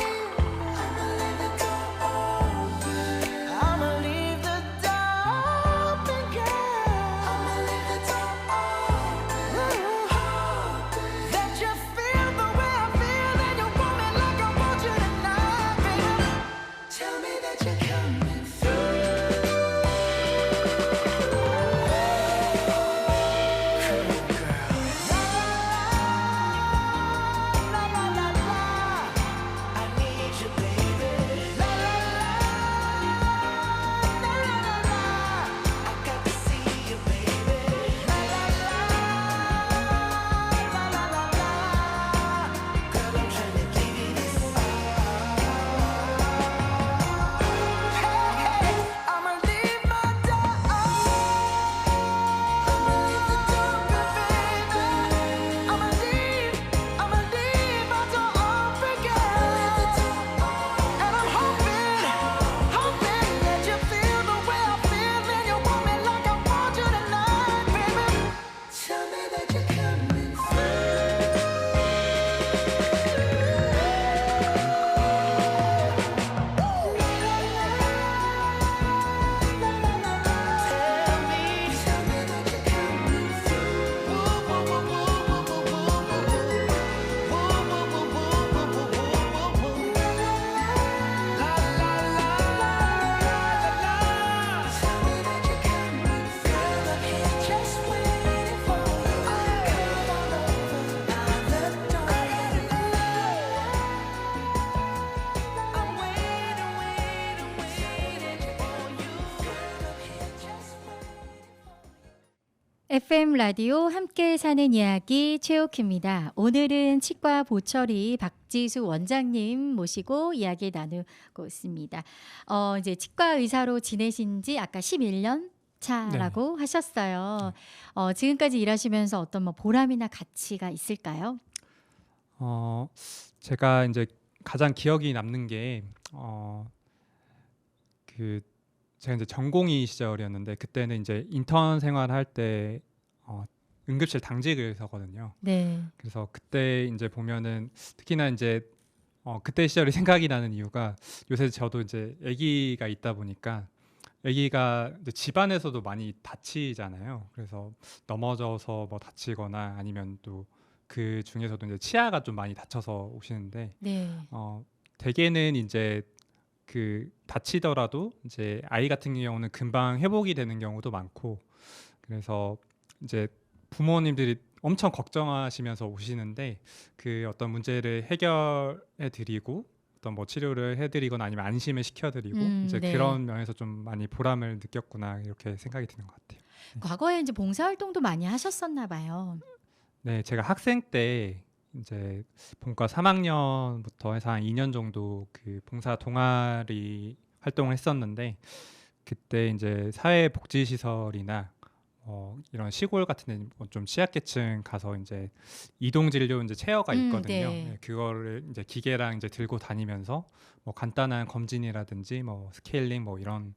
FM 라디오 함께 사는 이야기 최옥희입니다. 오늘은 치과 보철이 박지수 원장님 모시고 이야기 나누고 있습니다. 이제 치과 의사로 지내신 지 아까 11년 차라고 하셨어요. 지금까지 일하시면서 어떤 뭐 보람이나 가치가 있을까요? 제가 이제 가장 기억이 남는 게 제가 이제 전공의 시절이었는데 그때는 이제 인턴 생활할 때 응급실 당직을 서거든요. 네. 그래서 그때 이제 보면은 특히나 이제 그때 시절이 생각이 나는 이유가 요새 저도 이제 아기가 있다 보니까 아기가 이제 집안에서도 많이 다치잖아요. 그래서 넘어져서 뭐 다치거나 아니면 또 그 중에서도 이제 치아가 좀 많이 다쳐서 오시는데 네. 대개는 이제 그 다치더라도 이제 아이 같은 경우는 금방 회복이 되는 경우도 많고 그래서 이제 부모님들이 엄청 걱정하시면서 오시는데 그 어떤 문제를 해결해 드리고 어떤 뭐 치료를 해드리거나 아니면 안심을 시켜드리고 이제 네. 그런 면에서 좀 많이 보람을 느꼈구나 이렇게 생각이 드는 것 같아요. 과거에 이제 봉사활동도 많이 하셨었나 봐요. 네, 제가 학생 때 이제 본과 3학년부터 해서 한 2년 정도 그 봉사 동아리 활동을 했었는데 그때 이제 사회복지시설이나 이런 시골 같은 데 좀 취약계층 가서 이제 이동 진료 이제 체어가 있거든요. 네. 네, 그거를 이제 기계랑 이제 들고 다니면서 뭐 간단한 검진이라든지 뭐 스케일링 뭐 이런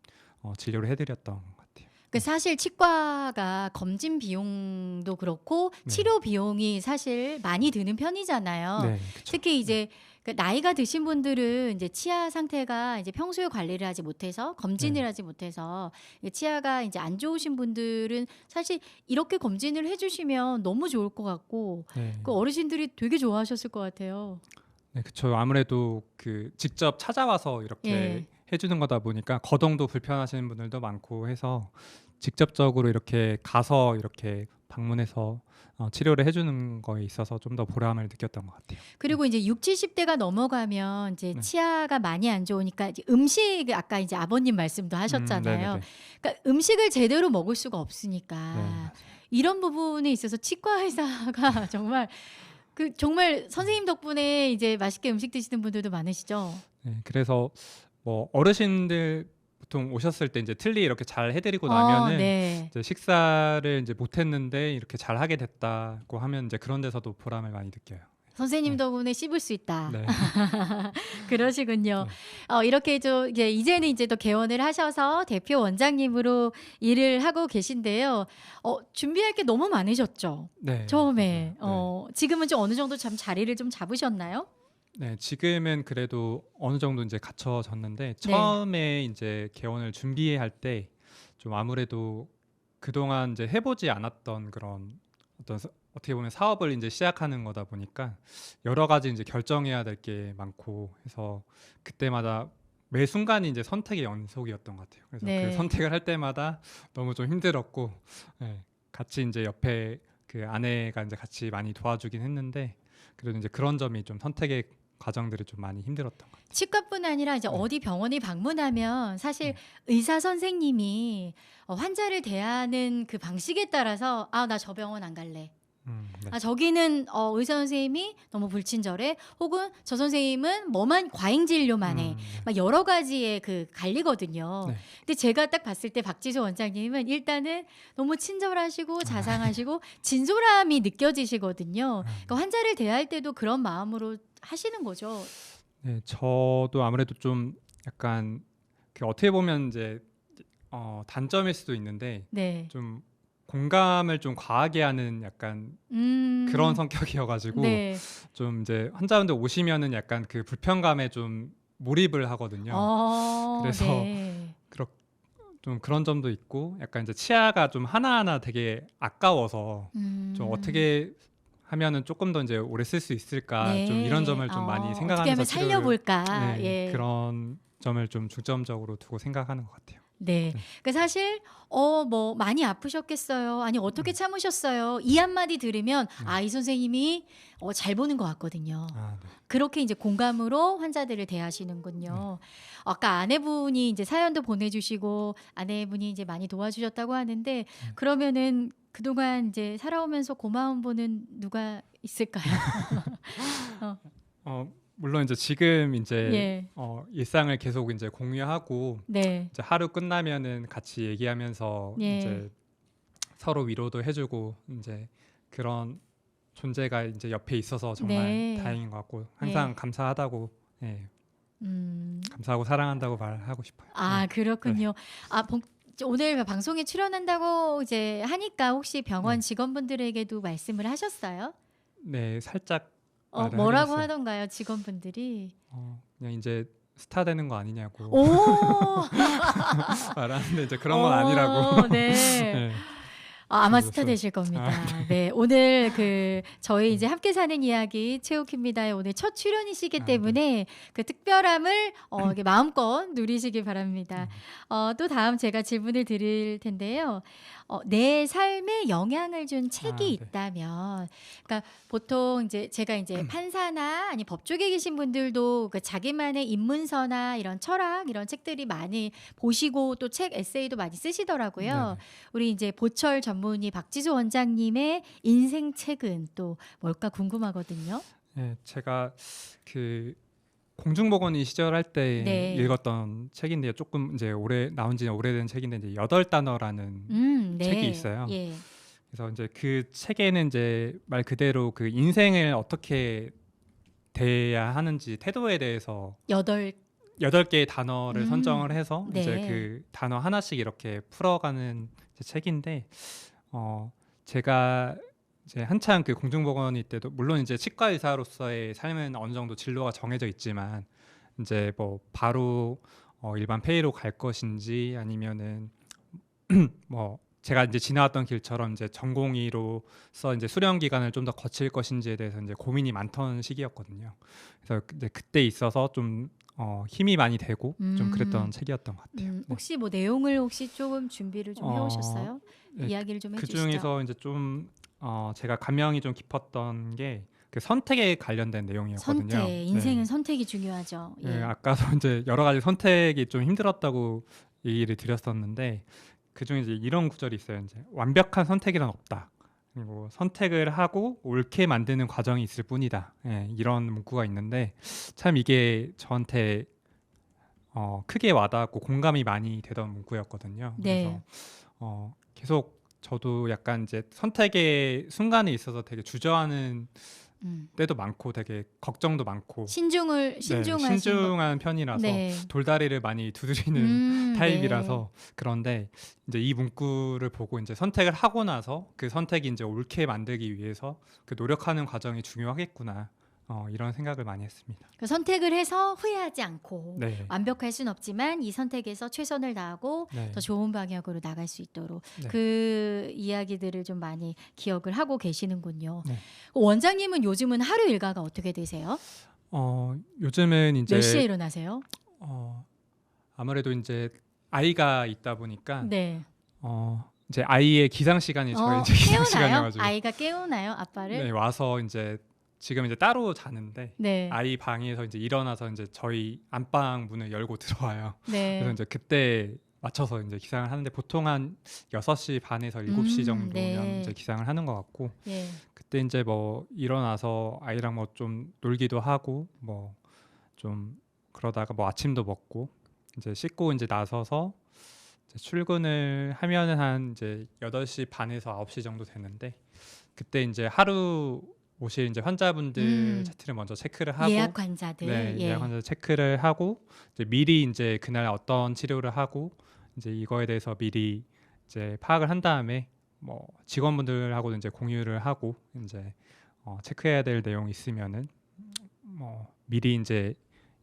진료를 해드렸던 것 같아요. 그 사실 치과가 검진 비용도 그렇고 네. 치료 비용이 사실 많이 드는 편이잖아요. 네, 그쵸. 특히 이제 그 나이가 드신 분들은 이제 치아 상태가 이제 평소에 관리를 하지 못해서 검진을 네. 하지 못해서 치아가 이제 안 좋으신 분들은 사실 이렇게 검진을 해주시면 너무 좋을 것 같고 네. 그 어르신들이 되게 좋아하셨을 것 같아요. 네, 그쵸. 아무래도 그 직접 찾아와서 이렇게 예. 해주는 거다 보니까 거동도 불편하시는 분들도 많고 해서 직접적으로 이렇게 가서 이렇게 방문해서 치료를 해주는 거에 있어서 좀 더 보람을 느꼈던 것 같아요. 그리고 이제 6, 70대가 넘어가면 이제 네. 치아가 많이 안 좋으니까 이제 음식 아까 이제 아버님 말씀도 하셨잖아요. 네네네. 그러니까 음식을 제대로 먹을 수가 없으니까 네, 맞아요. 이런 부분에 있어서 치과 의사가 정말 선생님 덕분에 이제 맛있게 음식 드시는 분들도 많으시죠. 네, 그래서 뭐 어르신들 보통 오셨을 때 이제 틀니 이렇게 잘 해드리고 나면은 네. 이제 식사를 이제 못했는데 이렇게 잘 하게 됐다고 하면 이제 그런 데서도 보람을 많이 느껴요. 선생님 네. 덕분에 씹을 수 있다. 네. 그러시군요. 이렇게 좀 이제는 이제 또 개원을 하셔서 대표 원장님으로 일을 하고 계신데요. 준비할 게 너무 많으셨죠. 네. 처음에. 맞아요. 지금은 좀 어느 정도 참 자리를 좀 잡으셨나요? 네, 지금은 그래도 어느 정도 이제 갖춰졌는데 네. 처음에 이제 개원을 준비할 때 좀 아무래도 그동안 이제 해보지 않았던 그런 어떻게 보면 사업을 이제 시작하는 거다 보니까 여러 가지 이제 결정해야 될 게 많고 해서 그때마다 매 순간이 이제 선택의 연속이었던 것 같아요. 그래서 네. 그 선택을 할 때마다 너무 좀 힘들었고 같이 이제 옆에 그 아내가 이제 같이 많이 도와주긴 했는데 그래도 이제 그런 점이 좀 선택의 과정들이 좀 많이 힘들었던 것 같아요. 치과뿐 아니라 이제 네. 어디 병원에 방문하면 사실 의사 선생님이 환자를 대하는 그 방식에 따라서 나 저 병원 안 갈래. 네. 저기는 의사 선생님이 너무 불친절해. 혹은 저 선생님은 뭐만 과잉 진료만 해. 네. 막 여러 가지의 그 갈리거든요. 네. 근데 제가 딱 봤을 때 박지수 원장님은 일단은 너무 친절하시고 자상하시고 진솔함이 느껴지시거든요. 그러니까 환자를 대할 때도 그런 마음으로 하시는 거죠. 네, 저도 아무래도 좀 약간 그 어떻게 보면 이제 단점일 수도 있는데 네. 좀 공감을 좀 과하게 하는 약간 그런 성격이어가지고 네. 좀 이제 환자분들 오시면은 약간 그 불편감에 좀 몰입을 하거든요. 그래서 네. 좀 그런 점도 있고 약간 이제 치아가 좀 하나하나 되게 아까워서 좀 어떻게 하면은 조금 더 이제 오래 쓸 수 있을까 네. 좀 이런 점을 좀 많이 어떻게 생각하면서 하면 치료를 살려볼까. 네, 예. 그런 점을 좀 중점적으로 두고 생각하는 것 같아요. 네. 그 사실 뭐 많이 아프셨겠어요. 아니 어떻게 참으셨어요. 이 한마디 들으면 이 선생님이 잘 보는 것 같거든요. 네. 그렇게 이제 공감으로 환자들을 대하시는군요. 아까 아내분이 이제 사연도 보내주시고 아내분이 이제 많이 도와주셨다고 하는데 그러면은 그동안 이제 살아오면서 고마운 분은 누가 있을까요? 물론 이제 지금 이제 예. 일상을 계속 이제 공유하고 네. 이제 하루 끝나면은 같이 얘기하면서 예. 이제 서로 위로도 해주고 이제 그런 존재가 이제 옆에 있어서 정말 네. 다행인 것 같고 항상 예. 감사하다고 예, 음. 감사하고 사랑한다고 말하고 싶어요. 아, 그렇군요. 오늘 방송에 출연한다고 이제 하니까 혹시 병원 네. 직원분들에게도 말씀을 하셨어요? 네, 살짝 말을 뭐라고 하긴 했어요. 하던가요, 직원분들이? 그냥 이제 스타 되는 거 아니냐고 오! 말하는데 이제 그런 건 아니라고. 네. 네. 아마 그래서- 스타 되실 겁니다. 네, 오늘 저희 이제 함께 사는 이야기 최욱희입니다의 오늘 첫 출연이시기 네. 때문에 그 특별함을 이렇게 마음껏 누리시기 바랍니다. 또 다음 제가 질문을 드릴 텐데요. 내 삶에 영향을 준 책이 네. 있다면, 그러니까 보통 이제 제가 이제 판사나 아니 법 쪽에 계신 분들도 그 자기만의 입문서나 이런 철학 이런 책들이 많이 보시고 또 책 에세이도 많이 쓰시더라고요. 네. 우리 이제 보철 전문의 박지수 원장님의 인생 책은 또 뭘까 궁금하거든요. 네, 제가 그 공중보건의 시절할 때 네. 읽었던 책인데요. 조금 이제 나온 지 오래된 책인데 이제 8단어라는 네. 책이 있어요. 예. 그래서 이제 그 책에는 이제 말 그대로 그 인생을 어떻게 대해야 하는지 태도에 대해서 8개의 단어를 선정을 해서 네. 이제 그 단어 하나씩 이렇게 풀어가는 이제 책인데 제가 이제 한창 그 공중보건의 때도 물론 이제 치과 의사로서의 삶은 어느 정도 진로가 정해져 있지만 이제 뭐 바로 일반 폐의로 갈 것인지 아니면은 뭐 제가 이제 지나왔던 길처럼 이제 전공의로서 이제 수련 기간을 좀 더 거칠 것인지에 대해서 이제 고민이 많던 시기였거든요. 그래서 이제 그때 있어서 좀 힘이 많이 되고 좀 그랬던 책이었던 것 같아요. 네. 혹시 뭐 내용을 혹시 조금 준비를 좀 해오셨어요? 네, 이야기를 좀 그 해주시죠. 중에서 이제 좀 제가 감명이 좀 깊었던 게 그 선택에 관련된 내용이었거든요. 선택, 인생은 네. 선택이 중요하죠. 예. 네, 아까도 이제 여러 가지 선택이 좀 힘들었다고 얘기를 드렸었는데 그 중에 이제 이런 구절이 있어요. 이제 완벽한 선택이란 없다. 그리고 선택을 하고 옳게 만드는 과정이 있을 뿐이다. 예, 이런 문구가 있는데 참 이게 저한테 크게 와닿았고 공감이 많이 되던 문구였거든요. 네. 그래서 계속 저도 약간 이제 선택의 순간에 있어서 되게 주저하는 때도 많고 되게 걱정도 많고 신중한 편이라서 네. 돌다리를 많이 두드리는 타입이라서 네. 그런데 이제 이 문구를 보고 이제 선택을 하고 나서 그 선택이 이제 옳게 만들기 위해서 그 노력하는 과정이 중요하겠구나 이런 생각을 많이 했습니다. 그 선택을 해서 후회하지 않고 네. 완벽할 순 없지만 이 선택에서 최선을 다하고 네. 더 좋은 방향으로 나갈 수 있도록 네. 그 이야기들을 좀 많이 기억을 하고 계시는군요. 네. 원장님은 요즘은 하루 일과가 어떻게 되세요? 요즘은 이제 몇 시에 일어나세요? 아무래도 이제 아이가 있다 보니까 네. 이제 아이의 기상 시간이 저희 이제 기상 깨우나요? 시간이어가지고 아이가 깨우나요? 아빠를? 네, 와서 이제 지금 이제 따로 자는데 네. 아이 방에서 이제 일어나서 이제 저희 안방 문을 열고 들어와요. 네. 그래서 이제 그때 맞춰서 이제 기상을 하는데 보통 한 6시 반에서 7시 정도면 네. 이제 기상을 하는 것 같고 예. 그때 이제 뭐 일어나서 아이랑 뭐 좀 놀기도 하고 뭐 좀 그러다가 뭐 아침도 먹고 이제 씻고 이제 나서서 이제 출근을 하면은 한 이제 8시 반에서 9시 정도 되는데 그때 이제 하루 오실 이제 환자분들 차트를 먼저 체크를 하고 예약 환자들. 네, 예. 예약 환자 체크를 하고 이제 미리 이제 그날 어떤 치료를 하고 이제 이거에 대해서 미리 이제 파악을 한 다음에 뭐 직원분들하고도 이제 공유를 하고 이제 체크해야 될 내용이 있으면은 뭐 미리 이제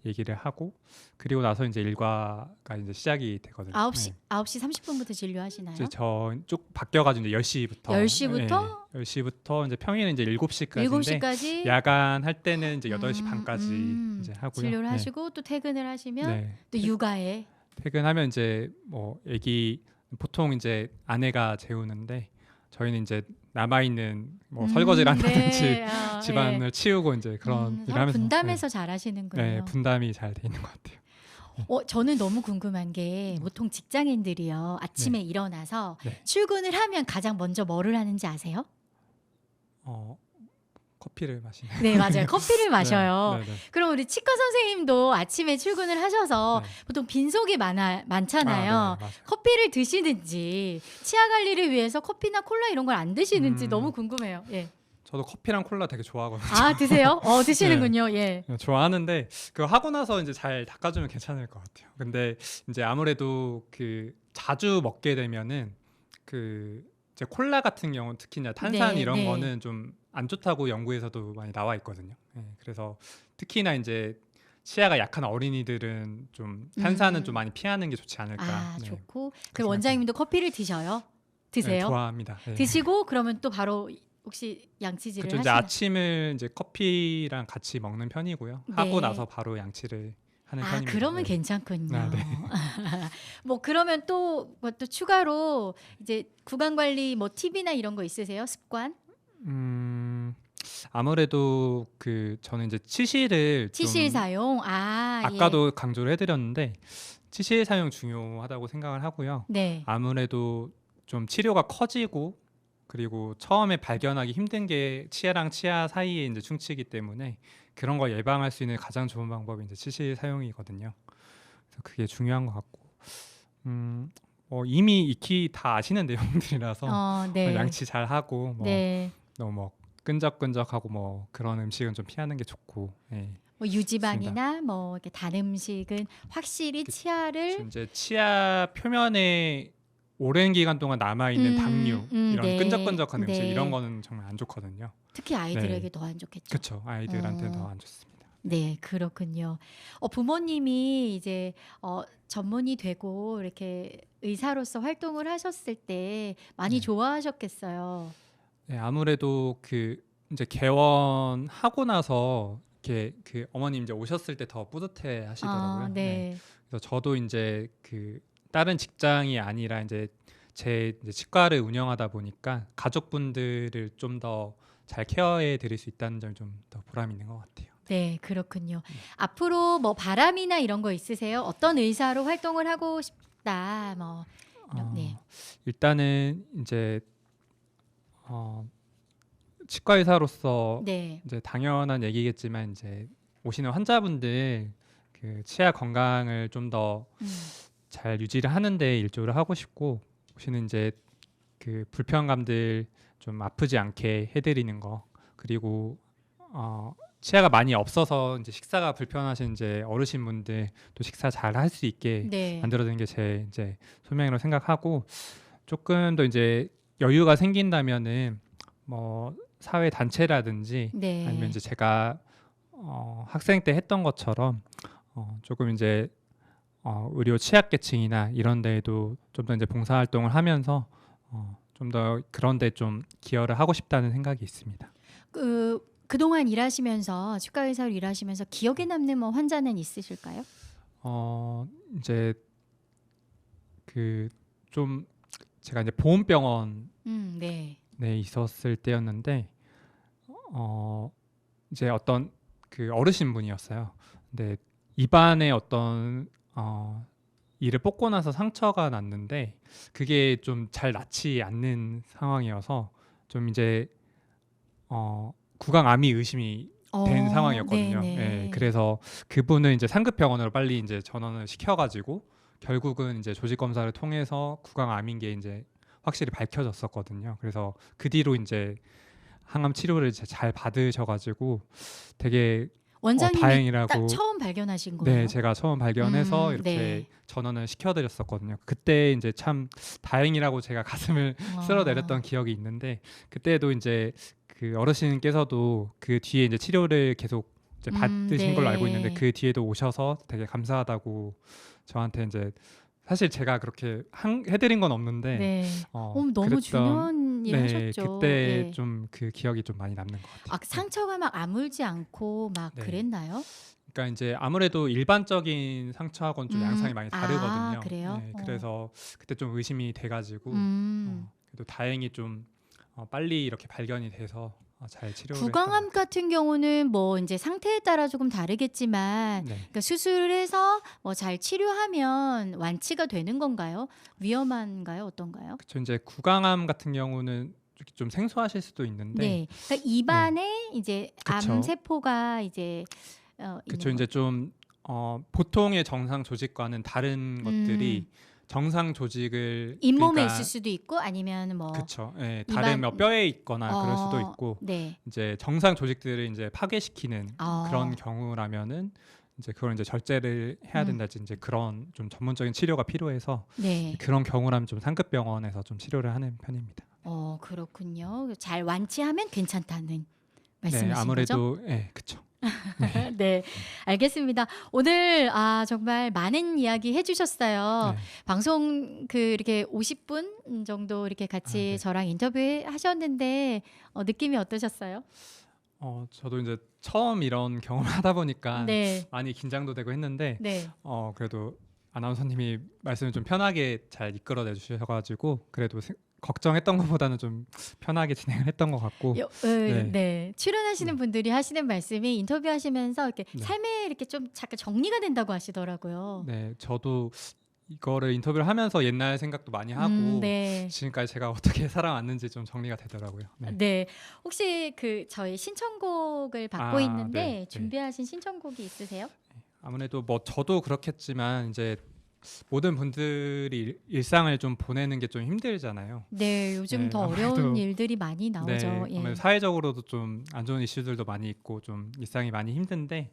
얘기를 하고 그리고 나서 이제 일과가 이제 시작이 되거든요. 9시 30분부터 진료하시나요? 이제 저쪽 바뀌어가지고 이제 10시부터 10시부터? 10시부터 이제 평일은 이제 7시까지인데 7시까지 야간 할 때는 이제 8시 반까지 이제 하고요. 진료를 네. 하시고 또 퇴근을 하시면 네. 또 육아에 퇴근하면 이제 뭐 아기 보통 이제 아내가 재우는데 저희는 이제 남아 있는 뭐 설거지를 한다든지 네. 집안을 치우고 이제 그런 일을 서로 하면서 분담해서 잘 하시는군요. 네, 분담이 잘 돼 있는 것 같아요. 저는 너무 궁금한 게 보통 직장인들이요. 아침에 일어나서 네. 출근을 하면 가장 먼저 뭐를 하는지 아세요? 커피를 마시는. 네, 맞아요. 커피를 마셔요. 네, 네, 네. 그럼 우리 치과 선생님도 아침에 출근을 하셔서 네. 보통 빈속이 많잖아요. 아, 네, 맞아요. 커피를 드시는지 치아 관리를 위해서 커피나 콜라 이런 걸 안 드시는지 음. 너무 궁금해요. 예. 저도 커피랑 콜라 되게 좋아하거든요. 아, 드세요? 드시는군요. 예. 좋아하는데 그거 하고 나서 이제 잘 닦아주면 괜찮을 것 같아요. 근데 이제 아무래도 그 자주 먹게 되면은 그 이제 콜라 같은 경우 특히나 탄산 네, 이런 네. 거는 좀 안 좋다고 연구에서도 많이 나와 있거든요. 그래서 특히나 이제 치아가 약한 어린이들은 좀 탄산은 좀 많이 피하는 게 좋지 않을까. 아, 네. 좋고. 그렇게 그럼 원장님도 커피를 드세요? 드세요? 네, 좋아합니다. 네. 드시고 그러면 또 바로 혹시 양치질을 그렇죠. 이제 하시나요? 아침을 이제 커피랑 같이 먹는 편이고요. 네. 하고 나서 바로 양치를 하는 아, 편입니다. 그러면 네. 괜찮군요. 아, 네. 뭐 그러면 또 추가로 이제 구강 관리 뭐 팁이나 이런 거 있으세요? 습관? 아무래도 저는 이제 치실을 치실 좀 사용. 아까도 강조를 해드렸는데 치실 사용 중요하다고 생각을 하고요. 예. 네. 아무래도 좀 치료가 커지고 그리고 처음에 발견하기 힘든 게 치아랑 치아 사이에 이제 충치이기 때문에 그런 거 예방할 수 있는 가장 좋은 방법이 이제 치실 사용이거든요. 그래서 그게 중요한 것 같고, 이미 익히 다 아시는 내용들이라서 네. 양치 잘 하고 네. 너무 뭐 끈적끈적하고 뭐 그런 음식은 좀 피하는 게 좋고. 네. 뭐 유지방이나 뭐 이렇게 단 음식은 확실히 치아를 이제 치아 표면에 오랜 기간 동안 남아 있는 당류 이런 네. 끈적끈적한 음식 네. 이런 거는 정말 안 좋거든요. 특히 아이들에게 더 안 좋겠죠. 그렇죠. 아이들한테는 더 안 좋습니다. 네, 그렇군요. 부모님이 이제 전문의 되고 이렇게 의사로서 활동을 하셨을 때 많이 네. 좋아하셨겠어요. 네, 아무래도 이제 개원하고 나서 이렇게 어머님 이제 오셨을 때 더 뿌듯해 하시더라고요. 네. 그래서 저도 이제 다른 직장이 아니라 이제 제 이제 치과를 운영하다 보니까 가족분들을 좀 더 잘 케어해 드릴 수 있다는 점이 좀 더 보람 있는 것 같아요. 네, 그렇군요. 앞으로 뭐 바람이나 이런 거 있으세요? 어떤 의사로 활동을 하고 싶다. 뭐 네. 일단은 이제 치과 의사로서 네. 이제 당연한 얘기겠지만 이제 오시는 환자분들 치아 건강을 좀 더 잘 유지를 하는데 일조를 하고 싶고 오시는 이제 불편감들 좀 아프지 않게 해드리는 거 그리고 치아가 많이 없어서 이제 식사가 불편하신 이제 어르신분들 또 식사 잘 할 수 있게 네. 만들어드리는 게 제 이제 소명이라고 생각하고 조금 더 이제 여유가 생긴다면은 뭐 사회 단체라든지 네. 아니면 이제 제가 학생 때 했던 것처럼 조금 이제 의료 취약계층이나 이런 데에도 좀 더 이제 봉사활동을 하면서 좀 더 그런 데 좀 기여를 하고 싶다는 생각이 있습니다. 그동안 일하시면서 치과 의사로 일하시면서 기억에 남는 뭐 환자는 있으실까요? 이제 좀 제가 이제 보훈병원에 네. 있었을 때였는데 이제 어떤 어르신 분이었어요. 근데 입안에 어떤 이를 뽑고 나서 상처가 났는데 그게 좀 잘 낫지 않는 상황이어서 좀 이제 구강암이 의심이 된 상황이었거든요. 네네. 예, 그래서 그분은 이제 상급 병원으로 빨리 이제 전원을 시켜가지고 결국은 이제 조직 검사를 통해서 구강암인 게 이제 확실히 밝혀졌었거든요. 그래서 그 뒤로 이제 항암 치료를 이제 잘 받으셔가지고 되게 원장님이 다행이라고. 딱 처음 발견하신 거예요? 네, 제가 처음 발견해서 이렇게 네. 전원을 시켜드렸었거든요. 그때 이제 참 다행이라고 제가 가슴을 쓸어내렸던 기억이 있는데 그때도 이제 어르신께서도 그 뒤에 이제 치료를 계속 이제 받으신 네. 걸로 알고 있는데 그 뒤에도 오셔서 되게 감사하다고 저한테 이제 사실 제가 그렇게 해드린 건 없는데 네. 너무 그랬던- 중요한 일 네, 하셨죠. 그때 네. 좀 그 기억이 좀 많이 남는 것 같아요. 상처가 막 아물지 않고 막 네. 그랬나요? 그러니까 이제 아무래도 일반적인 상처하고는 좀 양상이 많이 다르거든요. 그래요? 네, 그래서 그때 좀 의심이 돼가지고 음. 그래도 다행히 좀 빨리 이렇게 발견이 돼서 잘 치료를 구강암 했던 것 같은 경우는 뭐 이제 상태에 따라 조금 다르겠지만 같아요. 네. 그러니까 수술해서 뭐 잘 치료하면 완치가 되는 건가요? 위험한가요? 어떤가요? 그쵸. 이제 구강암 같은 경우는 이렇게 좀 생소하실 수도 있는데 네. 그러니까 입안에 이제 암 그쵸. 세포가 이제 그쵸. 있는 이제 거. 좀 보통의 정상 조직과는 다른 것들이 음. 정상 조직을 잇몸에 있을 그러니까 수도 있고 아니면 뭐 그쵸. 예. 다른 입안 뭐 뼈에 있거나 그럴 수도 있고 네. 이제 정상 조직들을 이제 파괴시키는 그런 어. 경우라면은 이제 그걸 이제 절제를 해야 음. 된다든지 이제 그런 좀 전문적인 치료가 필요해서 네. 그런 경우라면 좀 상급 병원에서 좀 치료를 하는 편입니다. 그렇군요. 잘 완치하면 괜찮다는 네. 말씀이신 거죠? 아무래도 그쵸. 네. 네. 알겠습니다. 오늘 정말 많은 이야기 해 주셨어요. 네. 방송 이렇게 50분 정도 이렇게 같이 네. 저랑 인터뷰 하셨는데 느낌이 어떠셨어요? 저도 이제 처음 이런 경험을 하다 보니까 네. 많이 긴장도 되고 했는데 네. 그래도 아나운서님이 말씀을 좀 편하게 잘 이끌어내 주셔 가지고 그래도 걱정했던 것보다는 좀 편하게 진행을 했던 것 같고 네. 네. 출연하시는 분들이 하시는 말씀이 인터뷰하시면서 이렇게 네. 삶에 이렇게 좀 잠깐 정리가 된다고 하시더라고요. 네, 저도 이거를 인터뷰를 하면서 옛날 생각도 많이 하고 네. 지금까지 제가 어떻게 살아왔는지 좀 정리가 되더라고요. 네. 네. 혹시 저희 신청곡을 받고 있는데 네. 준비하신 신청곡이 있으세요? 아무래도 뭐 저도 그렇겠지만 이제 모든 분들이 일상을 좀 보내는 게 좀 힘들잖아요. 네, 요즘 네, 더 아무래도 어려운 일들이 많이 네, 나오죠. 아무래도 사회적으로도 좀 안 좋은 이슈들도 많이 있고 좀 일상이 많이 힘든데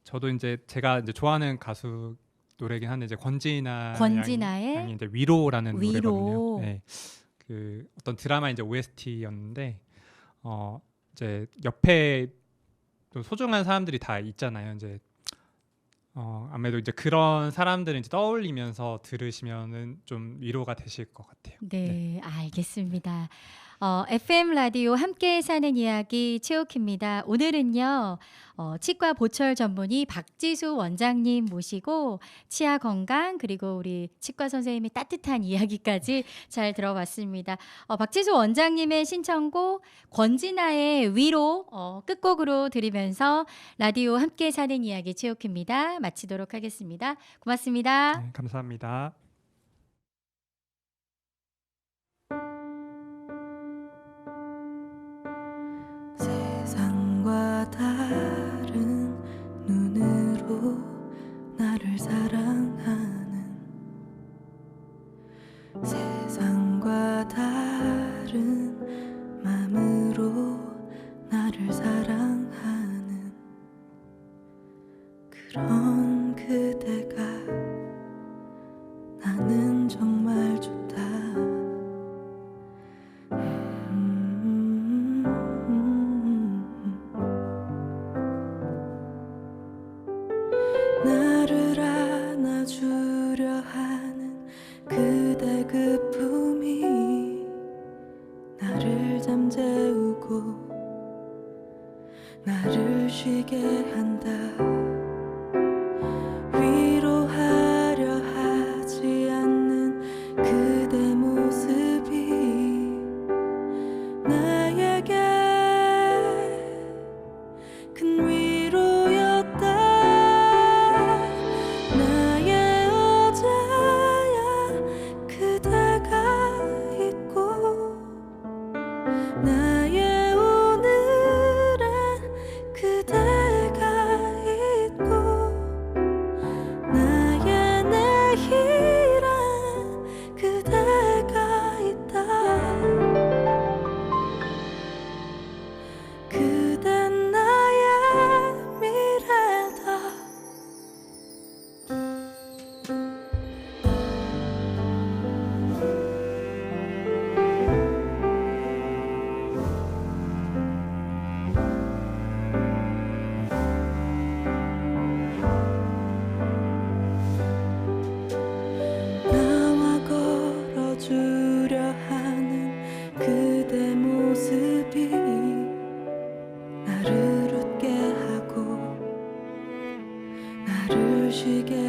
저도 이제 제가 이제 좋아하는 가수 노래긴 한데 이제 권진아 권진아의 양이 이제 위로라는 위로. 노래거든요. 네. 그 어떤 드라마 이제 OST였는데 이제 옆에 좀 소중한 사람들이 다 있잖아요. 이제 아무래도 이제 그런 사람들을 이제 떠올리면서 들으시면은 좀 위로가 되실 것 같아요. 네, 알겠습니다. FM 라디오 함께 사는 이야기 최옥희입니다. 오늘은요, 치과 보철 전문의 박지수 원장님 모시고 치아 건강 그리고 우리 치과 선생님의 따뜻한 이야기까지 잘 들어봤습니다. 박지수 원장님의 신청곡 권진아의 위로 끝곡으로 들으면서 라디오 함께 사는 이야기 최옥희입니다. 마치도록 하겠습니다. 고맙습니다. 네, 감사합니다. 세상과 다른 눈으로 나를 사랑하는 세상과 다른 마음으로 나를 사랑하는 그런 그대가 나는 정말 좋다. 나를 안아주려 하는 그대 그 품이 나를 잠재우고 나를 쉬게 한다. 위로하려 하지 않는 그대 모습이 나에게 큰 위로였다. 나의 어제야 그대가 있고 나의 오늘엔 그대가 있고 나의 내일엔 그대가 있다. 그댄 나의 미래다. 나와 걸어주려 하는 그대 모습이 나를 웃게 하고 나를 쉬게